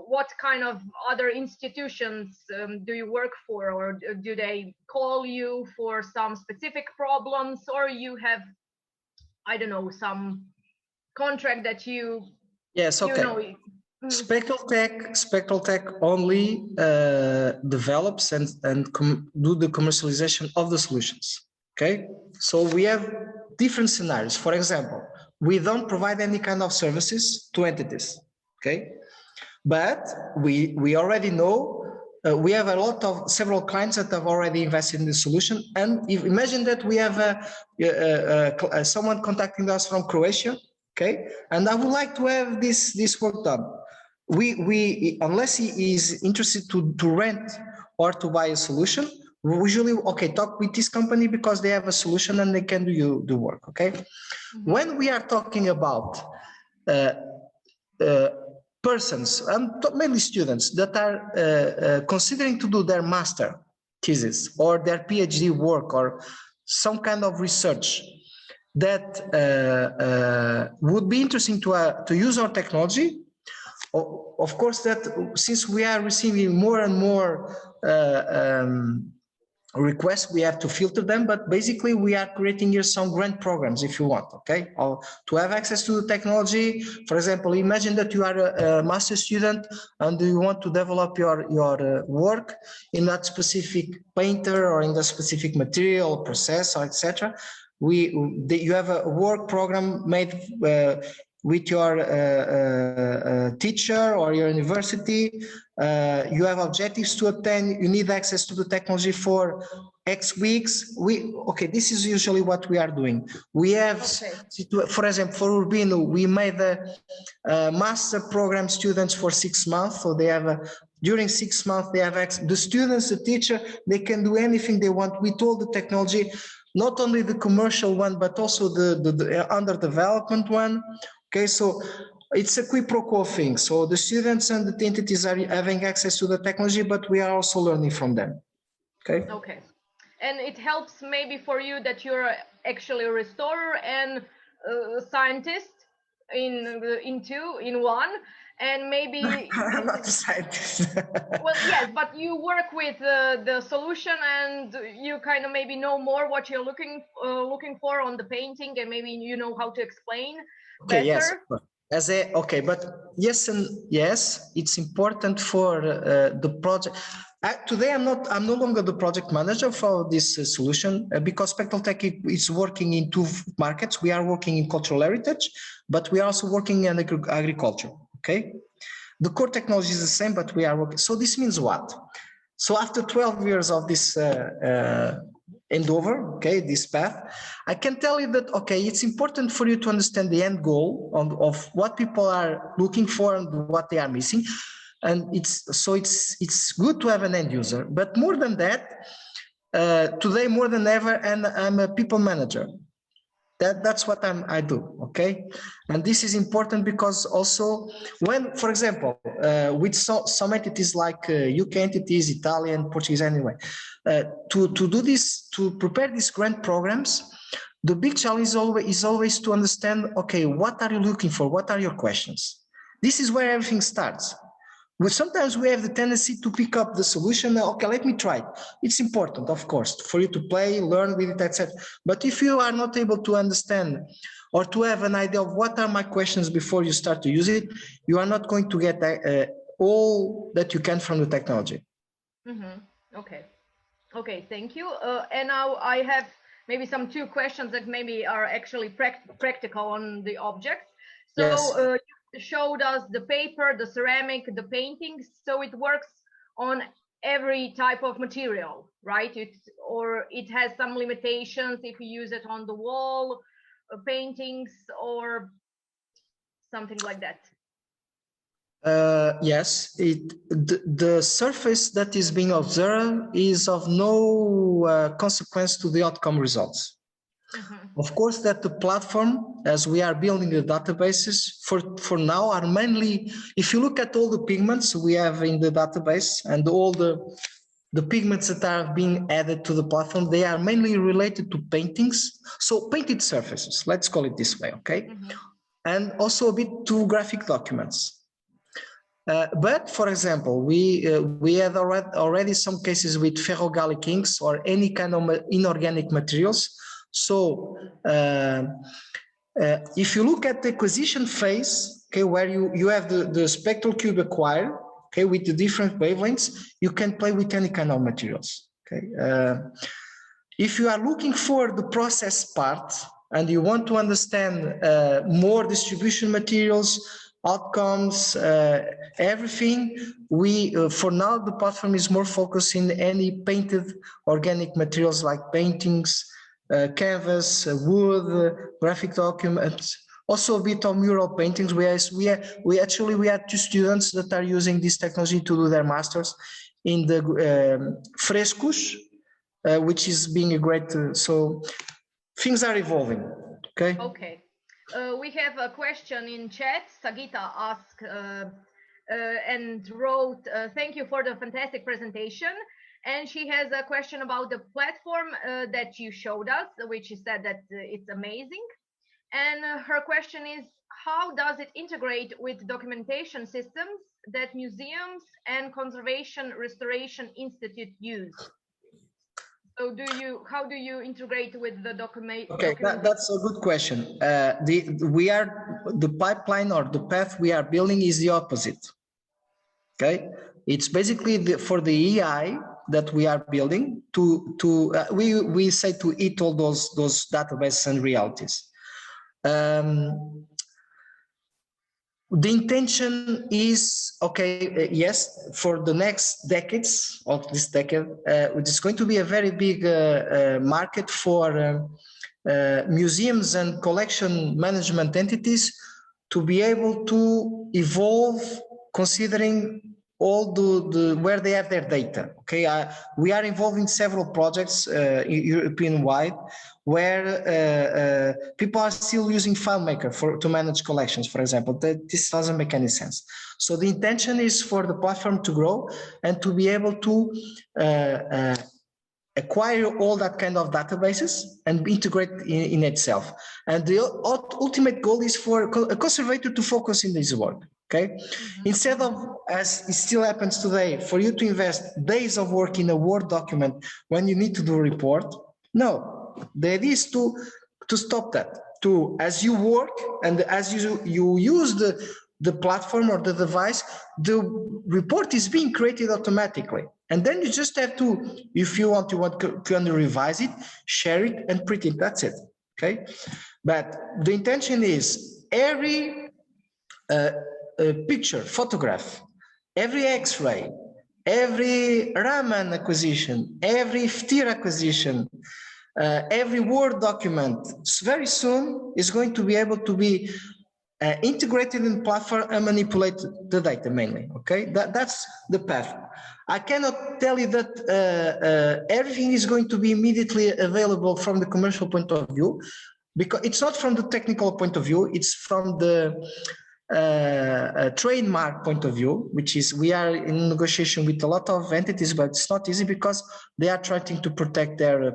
What kind of other institutions do you work for, or do they call you for some specific problems, or you have, I don't know, some contract that you? Yes, okay. You know, Spectral Tech only develops and do the commercialization of the solutions. Okay, so we have different scenarios. For example, we don't provide any kind of services to entities. Okay. But we already know we have several clients that have already invested in the solution. And imagine that we have someone contacting us from Croatia, okay? And I would like to have this work done. We unless he is interested to rent or to buy a solution, we usually talk with this company because they have a solution and they can do the work. Okay, when we are talking about persons, mainly students, that are considering to do their master thesis or their PhD work or some kind of research that would be interesting to use our technology. Of course, that since we are receiving more and more requests, we have to filter them, but basically we are creating here some grant programs, if you want, okay, or to have access to the technology. For example, imagine that you are a master student and you want to develop your work in that specific painter or in the specific material process, or etc. You have a work program made with your teacher or your university. You have objectives to attain. You need access to the technology for X weeks. This is usually what we are doing. We have, for example, for Urbino, we made a master program students for 6 months. So they have during 6 months they have access. The students, the teacher, they can do anything they want with all the technology, not only the commercial one, but also the under development one. Okay, so it's a quid pro quo thing. So the students and the entities are having access to the technology, but we are also learning from them. Okay. Okay. and it helps maybe for you that you're actually a restorer and scientist in one, and maybe I'm not a scientist. well, yes, but you work with the solution, and you kind of maybe know more what you're looking for on the painting, and maybe you know how to explain Okay, better. yes. Okay, but yes and yes, it's important for the project. Today, I'm no longer the project manager for this solution because SpectralTech is working in two markets. We are working in cultural heritage, but we are also working in agriculture. Okay, the core technology is the same, but we are working. So this means what? So after 12 years of this endeavor, okay, this path, I can tell you that, okay, it's important for you to understand the end goal of what people are looking for and what they are missing. And it's good to have an end user, but more than that, today more than ever, and I'm a people manager. That's what I do, okay? And this is important because also when, for example, with some entities like UK entities, Italian, Portuguese anyway, to do this, to prepare these grant programs, the big challenge is always to understand, okay, what are you looking for? What are your questions? This is where everything starts. Sometimes we have the tendency to pick up the solution. Okay, let me try it. It's important, of course, for you to play, learn with it, etc. But if you are not able to understand or to have an idea of what are my questions before you start to use it, you are not going to get all that you can from the technology. Mm-hmm. Okay, thank you. And now I have maybe some two questions that maybe are actually practical on the objects. So yes. You showed us the paper, the ceramic, the paintings. So it works on every type of material, right? It has some limitations if you use it on the wall, paintings, or something like that. Yes, the surface that is being observed is of no consequence to the outcome results. Mm-hmm. Of course, that the platform, as we are building the databases for now, are mainly, if you look at all the pigments we have in the database and all the pigments that are being added to the platform, they are mainly related to paintings, so painted surfaces, let's call it this way, okay? Mm-hmm. And also a bit to graphic documents. But for example, we had already some cases with ferrogallic inks or any kind of inorganic materials. So if you look at the acquisition phase, okay, where you have the spectral cube acquired, okay, with the different wavelengths, you can play with any kind of materials. Okay, if you are looking for the process part and you want to understand more distribution materials, outcomes, everything, for now the platform is more focused in any painted organic materials like paintings, canvas, wood, graphic documents, also a bit of mural paintings. We had two students that are using this technology to do their masters in the frescos, which is being a great, so things are evolving. Okay. We have a question in chat. Sagita asked and wrote, thank you for the fantastic presentation. And she has a question about the platform that you showed us, which she said that it's amazing. And her question is, how does it integrate with documentation systems that museums and conservation restoration institute use? So how do you integrate with the document? Okay, that's a good question. The pipeline or the path we are building is the opposite. Okay, it's basically for the EI that we are building we say to eat all those databases and realities. The intention is, okay, yes, for the next decades of this decade, it's going to be a very big market for museums and collection management entities to be able to evolve considering all where they have their data. Okay, we are involved in several projects European-wide where people are still using FileMaker to manage collections, for example. This doesn't make any sense. So the intention is for the platform to grow and to be able to acquire all that kind of databases and integrate in itself. And the ultimate goal is for a conservator to focus in this work. Okay, instead of, as it still happens today, for you to invest days of work in a Word document when you need to do a report. No, the idea is to stop that. To, as you work and as you use the platform or the device, the report is being created automatically. And then you just have to, if you want to revise it, share it and print it. That's it. Okay. But the intention is every picture, photograph, every X-ray, every Raman acquisition, every FTIR acquisition, every Word document very soon is going to be able to be integrated in the platform and manipulate the data mainly. Okay, that's the path. I cannot tell you that everything is going to be immediately available from the commercial point of view, because it's not from the technical point of view, it's from the trademark point of view, which is we are in negotiation with a lot of entities, but it's not easy because they are trying to protect their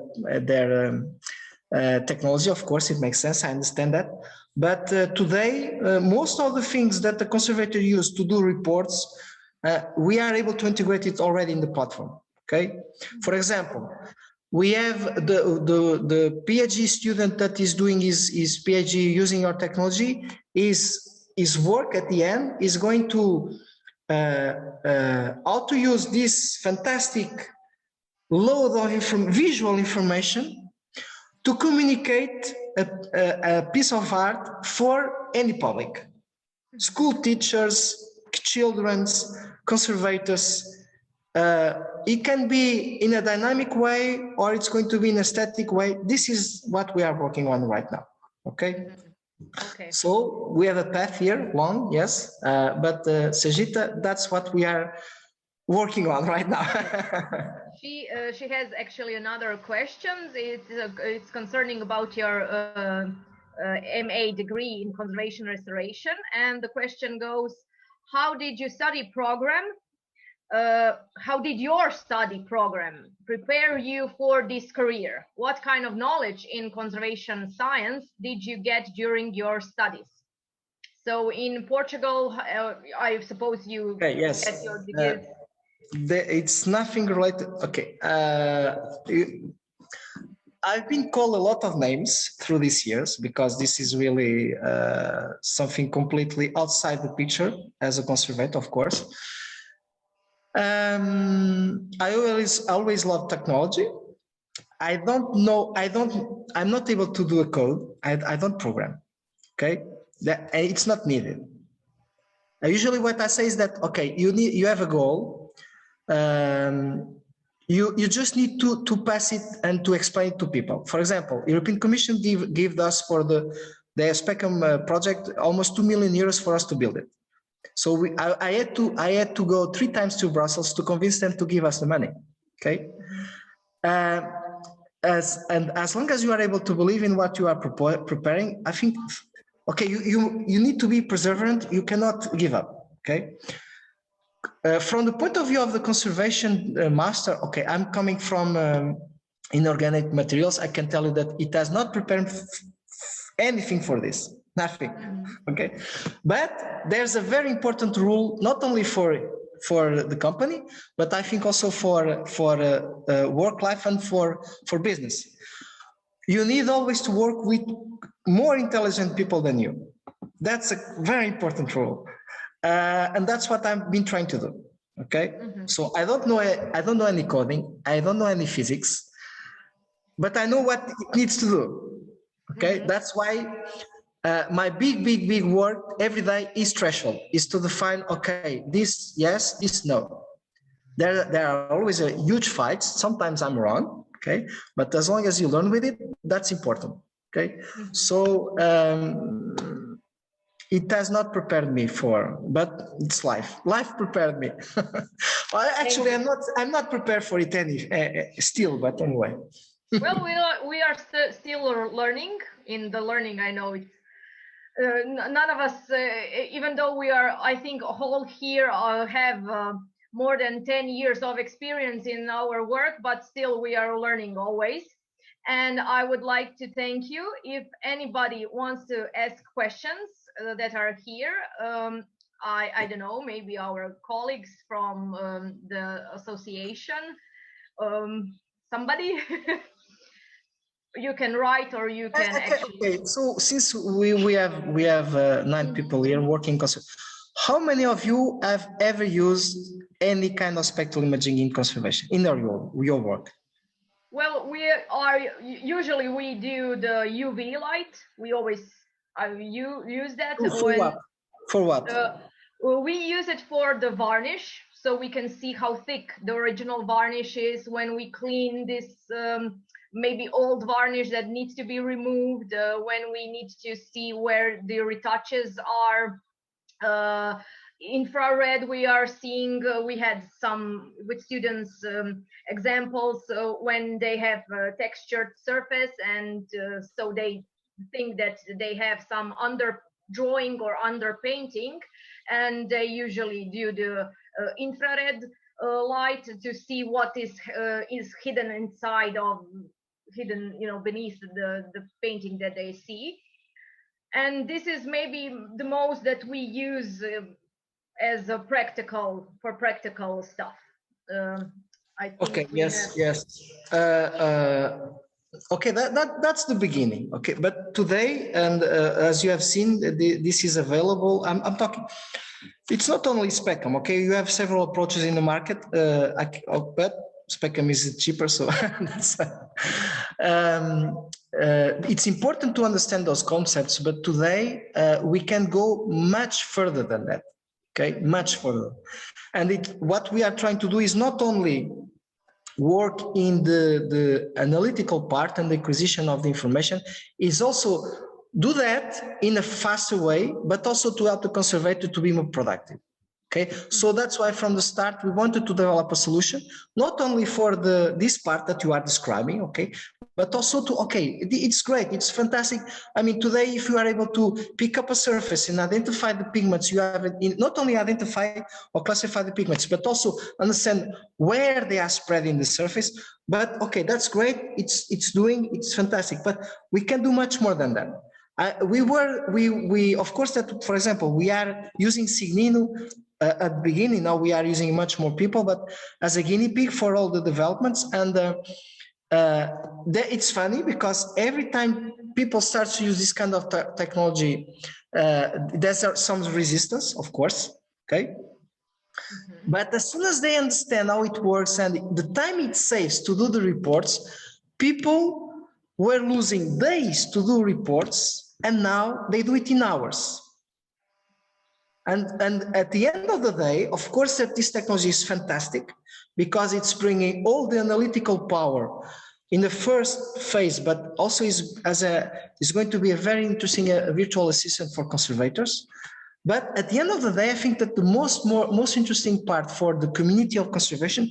technology. Of course, it makes sense. I understand that. But today, most of the things that the conservator use to do reports, we are able to integrate it already in the platform. Okay. For example, we have the PhD student that is doing his PhD using our technology. His work at the end is going to how to use this fantastic load of visual information to communicate a piece of art for any public, school teachers, children's, conservators. It can be in a dynamic way, or it's going to be in a static way. This is what we are working on right now. Okay. Okay. So we have a path here, long, yes, but Sajita, that's what we are working on right now. She has actually another question. It's concerning about your MA degree in conservation restoration, and the question goes: how did you study program? How did your study program prepare you for this career? What kind of knowledge in conservation science did you get during your studies? So in Portugal, I suppose you yes. get your degree. It's nothing related. Okay. I've been called a lot of names through these years because this is really something completely outside the picture as a conservator, of course. I always love technology. I'm not able to do a code. I don't program. Okay. It's not needed. Usually what I say is that, okay, you have a goal. You just need to pass it and to explain it to people. For example, European Commission gave us for the XpeCAM project almost 2 million euros for us to build it. So I had to go 3 times to Brussels to convince them to give us the money. Okay. As long as you are able to believe in what you are preparing, I think, okay, you need to be perseverant. You cannot give up. Okay. From the point of view of the conservation master, okay, I'm coming from inorganic materials. I can tell you that it has not prepared anything for this, nothing. Okay, but there's a very important rule, not only for the company, but I think also for work life and for business. You need always to work with more intelligent people than you. That's a very important rule. And that's what I've been trying to do. Okay. So I don't know any coding. I don't know any physics, but I know what it needs to do. Okay. That's why my big work every day is threshold, is to define, okay, this yes, this no. There are always a huge fights. Sometimes I'm wrong. Okay. But as long as you learn with it, that's important. Okay. So, it has not prepared me but it's life. Life prepared me. Well, actually, I'm not prepared for it still, but anyway. Well, we are still learning. In the learning, I know it's none of us, even though we are, I think, all here have more than 10 years of experience in our work, but still we are learning always. And I would like to thank you. If anybody wants to ask questions that are here, I don't know, maybe our colleagues from the association, somebody, you can write or you can actually. Okay, so since we have 9 people here working, how many of you have ever used any kind of spectral imaging in conservation in your work? Well, usually we do the UV light. We always use that. For what? We use it for the varnish, so we can see how thick the original varnish is when we clean this maybe old varnish that needs to be removed, when we need to see where the retouches are. Infrared, we are seeing, we had some with students examples when they have a textured surface, and so they think that they have some under drawing or under painting, and they usually do the infrared light to see what is hidden inside of beneath the painting that they see. And this is maybe the most that we use as a practical stuff. I think okay. Yes. Okay, that's the beginning. Okay, but today, and as you have seen, this is available. I'm talking. It's not only XpeCAM. Okay, you have several approaches in the market. But XpeCAM is cheaper, so that's, it's important to understand those concepts. But today we can go much further than that. Okay, much further. And what we are trying to do is not only work in the analytical part and the acquisition of the information, is also do that in a faster way, but also to help the conservator to be more productive. Okay, so that's why from the start we wanted to develop a solution not only for this part that you are describing, okay, but also to, okay, it's great, it's fantastic. I mean, today if you are able to pick up a surface and identify the pigments, you have not only identify or classify the pigments, but also understand where they are spread in the surface. But okay, that's great, it's fantastic, but we can do much more than that. We of course, that for example we are using Signino at the beginning. Now we are using much more people, but as a guinea pig for all the developments. And it's funny because every time people start to use this kind of technology, there's some resistance, of course. Okay. But as soon as they understand how it works and the time it saves to do the reports, people were losing days to do reports, and now they do it in hours. And at the end of the day, of course, that this technology is fantastic because it's bringing all the analytical power in the first phase, but also is going to be a very interesting virtual assistant for conservators. But at the end of the day, I think that the most interesting part for the community of conservation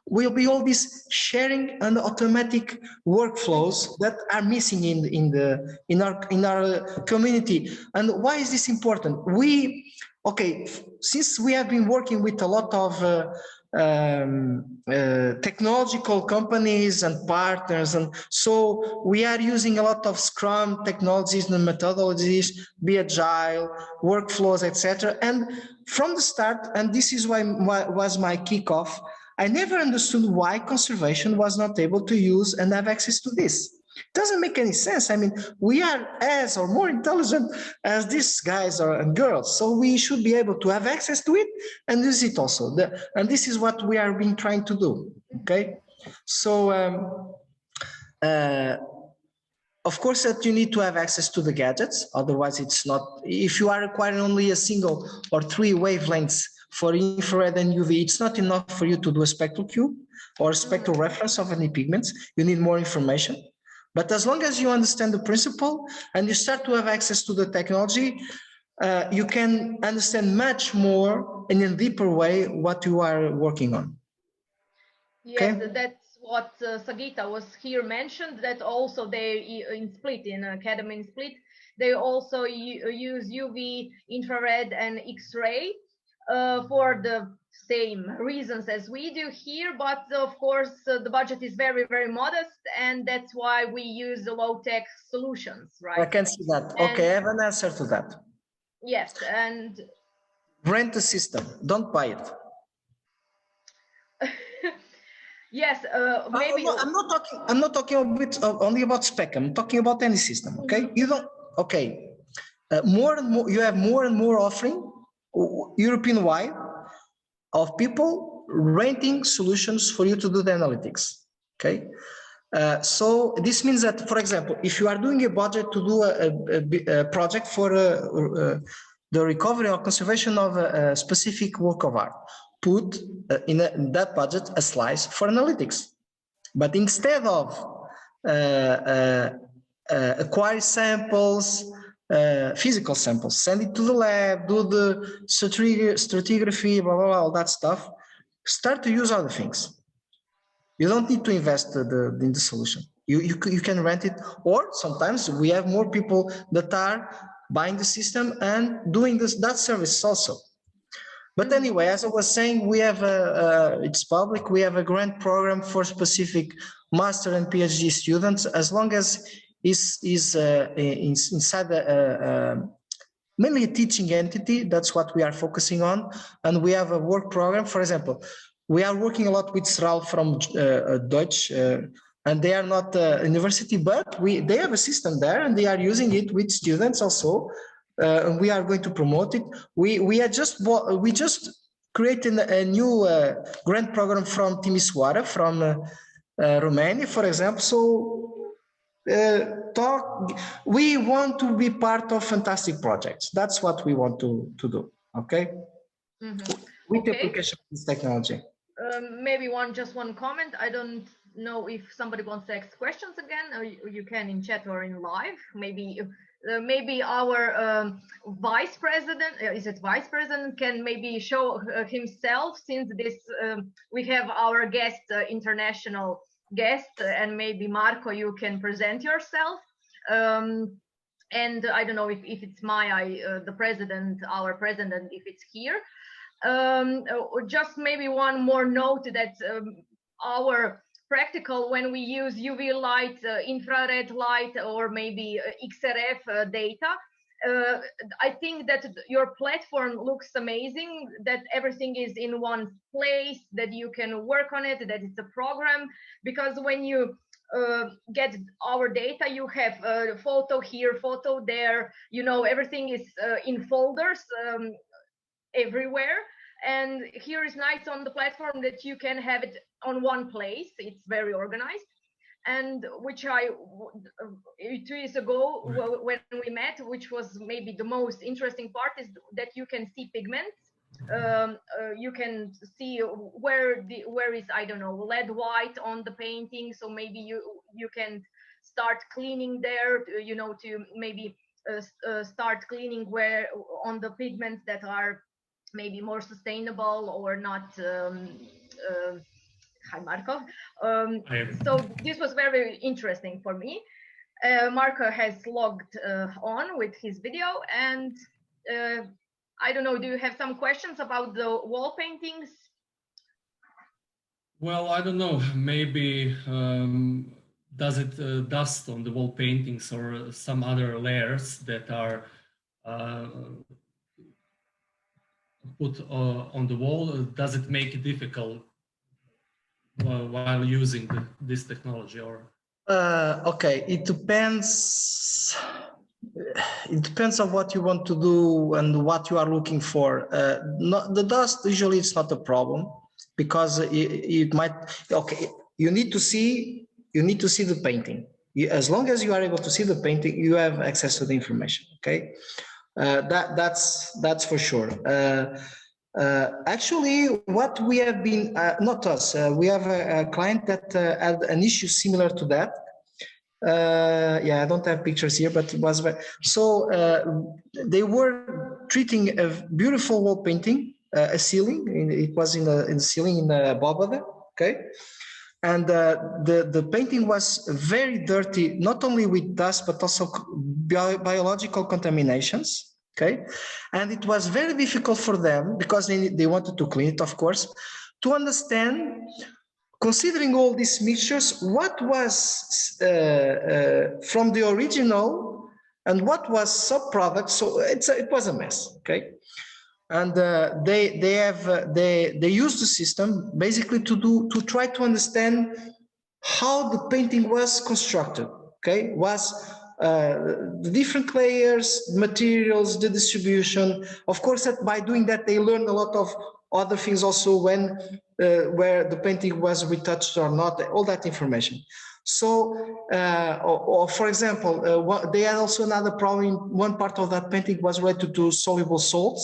will be all these sharing and automatic workflows that are missing in our community. And why is this important? Since we have been working with a lot of technological companies and partners, and so we are using a lot of Scrum technologies and methodologies, be agile, workflows, etc. And from the start, and this is why was my kickoff, I never understood why conservation was not able to use and have access to this. It doesn't make any sense. I mean, we are as or more intelligent as these guys and girls, so we should be able to have access to it and use it also. And this is what we are being trying to do. Okay, so of course that you need to have access to the gadgets, otherwise it's not. If you are requiring only a single or 3 wavelengths for infrared and UV, it's not enough for you to do a spectral cube or a spectral reference of any pigments. You need more information. But as long as you understand the principle and you start to have access to the technology, you can understand much more in a deeper way what you are working on. Yes, okay? That's what Sagita was here mentioned, that also they in Split, in Academy in Split, they also use UV, infrared and X-ray for the same reasons as we do here, but of course the budget is very, very modest, and that's why we use the low-tech solutions, right? I can see that. Okay, I have an answer to that. Yes, and rent the system, don't buy it. yes, maybe. No, I'm not talking only about XpeCAM. I'm talking about any system. Okay, you don't. Okay, more and more, you have more and more offering European-wide of people renting solutions for you to do the analytics. Okay, so this means that, for example, if you are doing a budget to do a project for the recovery or conservation of a specific work of art, put in that budget a slice for analytics. But instead of acquire samples, physical samples, send it to the lab, do the stratigraphy, blah, blah, blah, all that stuff, start to use other things. You don't need to invest in the solution. You can rent it, or sometimes we have more people that are buying the system and doing that service also. But anyway, as I was saying, we have it's public. We have a grant program for specific master and PhD students, as long as is inside mainly a teaching entity. That's what we are focusing on, and we have a work program. For example, we are working a lot with Sral from Deutsch, and they are not a university, but they have a system there, and they are using it with students also. And we are going to promote it. We just created a new grant program from Timisoara, from Romania, for example. So we want to be part of fantastic projects. That's what we want to do. Okay. With the application of this technology. Maybe just one comment. I don't know if somebody wants to ask questions again, or you can in chat or in live. Maybe our vice president, is it vice president, can maybe show himself, since this we have our guest, international guest, and maybe Marco, you can present yourself. And I don't know if it's Maya, the president, our president, if it's here. Just maybe one more note that our practical, when we use UV light, infrared light, or maybe XRF data, I think that your platform looks amazing, that everything is in one place, that you can work on it, that it's a program, because when you get our data, you have a photo here, photo there, everything is in folders everywhere. And here is nice on the platform that you can have it on one place. It's very organized. And which 2 years ago when we met, which was maybe the most interesting part, is that you can see pigments. You can see where is, I don't know, lead white on the painting. So maybe you can start cleaning there, to maybe start cleaning where on the pigments that are maybe more sustainable or not. Hi, Marco. So this was very interesting for me. Marco has logged on with his video, and I don't know, do you have some questions about the wall paintings? Well, I don't know, maybe does it dust on the wall paintings or some other layers that are put on the wall? Does it make it difficult while using this technology? Or okay, it depends. It depends on what you want to do and what you are looking for. The dust, usually it's not a problem, because it might. Okay, you need to see the painting. As long as you are able to see the painting, you have access to the information. Okay. That's for sure. Actually, what we have been, not us, we have a client that had an issue similar to that. Yeah, I don't have pictures here, but it was so they were treating a beautiful wall painting, a ceiling. It was in the ceiling in Bobada, okay. And the painting was very dirty, not only with dust, but also biological contaminations. Okay, and it was very difficult for them because they wanted to clean it, of course, to understand, considering all these mixtures, what was from the original and what was subproduct. So it was a mess. Okay, and they used the system basically to try to understand how the painting was constructed. Okay, was the different layers, materials, the distribution. Of course, that by doing that, they learned a lot of other things also, when where the painting was retouched or not, all that information. So, or for example, they had also another problem. One part of that painting was related to soluble salts.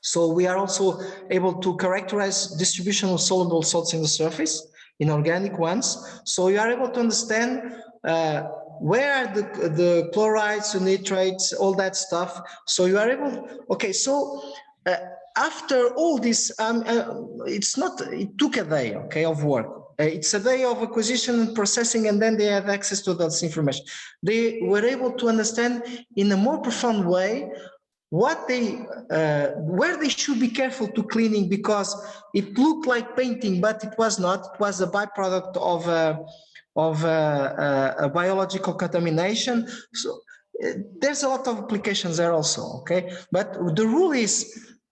So we are also able to characterize distribution of soluble salts in the surface, in organic ones. So you are able to understand where are the chlorides, the nitrates, all that stuff. So you are able, okay, so after all this, it took a day, okay, of work. It's a day of acquisition and processing, and then they have access to that information. They were able to understand in a more profound way what where they should be careful to cleaning, because it looked like painting, but it was not. It was a byproduct of a biological contamination. So there's a lot of applications there also, okay? But the rule is,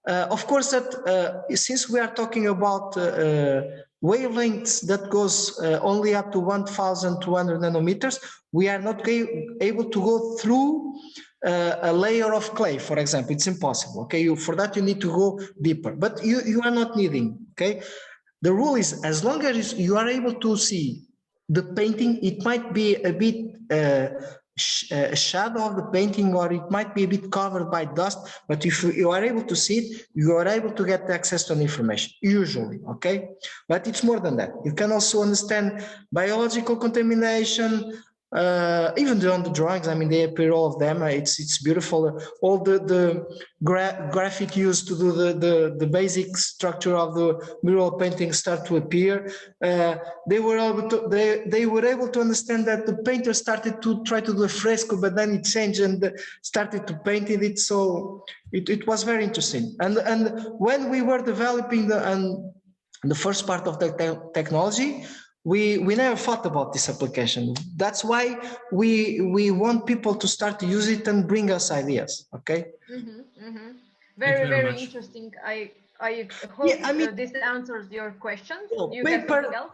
of course, that since we are talking about wavelengths that goes only up to 1,200 nanometers, we are not able to go through a layer of clay, for example. It's impossible, okay? For that, you need to go deeper, but you are not needing, okay? The rule is, as long as you are able to see the painting, it might be a bit a shadow of the painting, or it might be a bit covered by dust, but if you are able to see it, you are able to get access to the information, usually, okay? But it's more than that. You can also understand biological contamination, even on the drawings. I mean, they appear, all of them. It's beautiful. All the graphic used to do the basic structure of the mural painting start to appear. They were able to understand that the painter started to try to do a fresco, but then it changed and started to paint it. So it was very interesting. And when we were developing the first part of the technology, we never thought about this application. That's why we want people to start to use it and bring us ideas. Okay. Mm-hmm, mm-hmm. Very interesting. I hope this answers your questions. You have something else?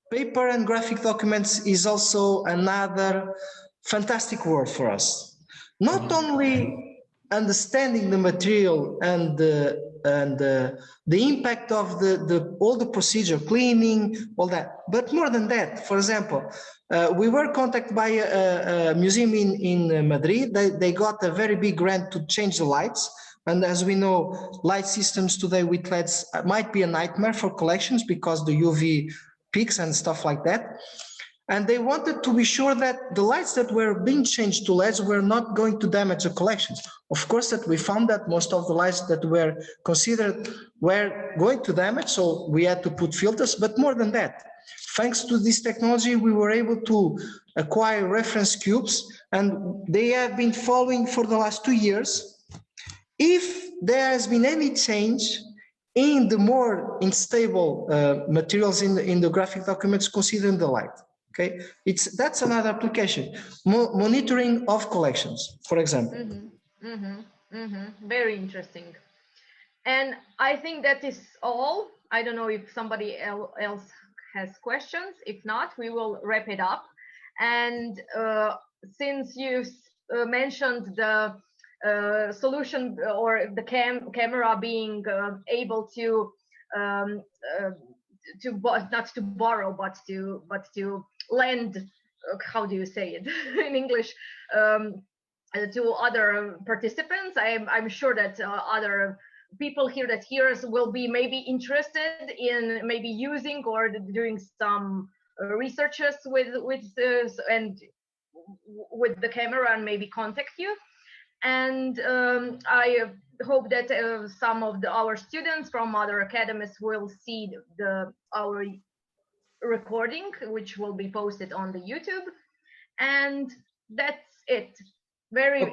Paper and graphic documents is also another fantastic word for us. Not only understanding the material and the impact of all the procedure, cleaning, all that, but more than that. For example, we were contacted by a museum in Madrid. They got a very big grant to change the lights. And as we know, light systems today with LEDs might be a nightmare for collections because the UV peaks and stuff like that. And they wanted to be sure that the lights that were being changed to LEDs were not going to damage the collections. Of course, that we found that most of the lights that were considered were going to damage, so we had to put filters. But more than that, thanks to this technology, we were able to acquire reference cubes, and they have been following for the last 2 years if there has been any change in the more unstable materials in the graphic documents, considering the light. Okay, that's another application. Monitoring of collections, for example. Mm-hmm, mm-hmm, mm-hmm. Very interesting. And I think that is all. I don't know if somebody else has questions. If not, we will wrap it up. And since you mentioned the solution or the camera being able to not to borrow, but to lend, how do you say it in English, to other participants. I'm sure that other people here that hear us will be maybe interested in maybe using or doing some researches with this and with the camera, and maybe contact you. And I hope that some of our students from other academies will see our recording, which will be posted on the YouTube. And that's it. Very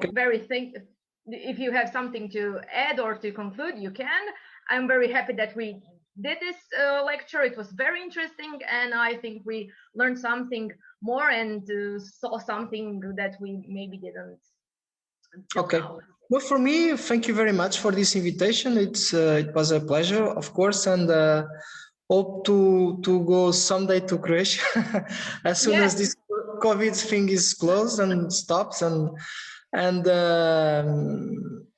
if you have something to add or to conclude, you can. I'm very happy that we did this lecture. It was very interesting, and I think we learned something more and saw something that we maybe didn't. Okay. Well, for me, thank you very much for this invitation. It was a pleasure, of course, and hope to go someday to Croatia as soon as this COVID thing is closed and stops, and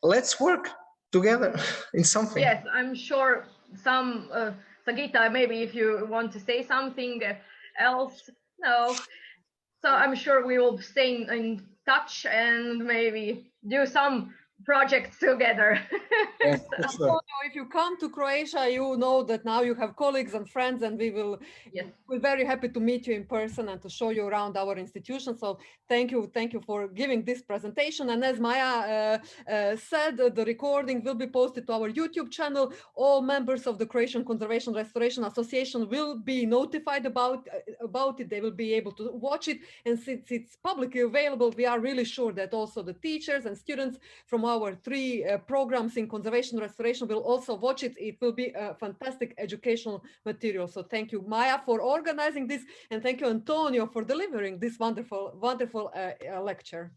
let's work together in something. Yes, I'm sure some Sagita, maybe if you want to say something else. No, so I'm sure we will stay in touch and maybe do some projects together. Yes, So if you come to Croatia, you know that now you have colleagues and friends, and we're very happy to meet you in person and to show you around our institution. So thank you for giving this presentation. And as Maya said, the recording will be posted to our YouTube channel. All members of the Croatian Conservation Restoration Association will be notified about it. They will be able to watch it, and since it's publicly available, we are really sure that also the teachers and students from our 3 programs in conservation restoration will also watch it. It will be a fantastic educational material. So thank you, Maya, for organizing this, and thank you, Antonio, for delivering this wonderful lecture.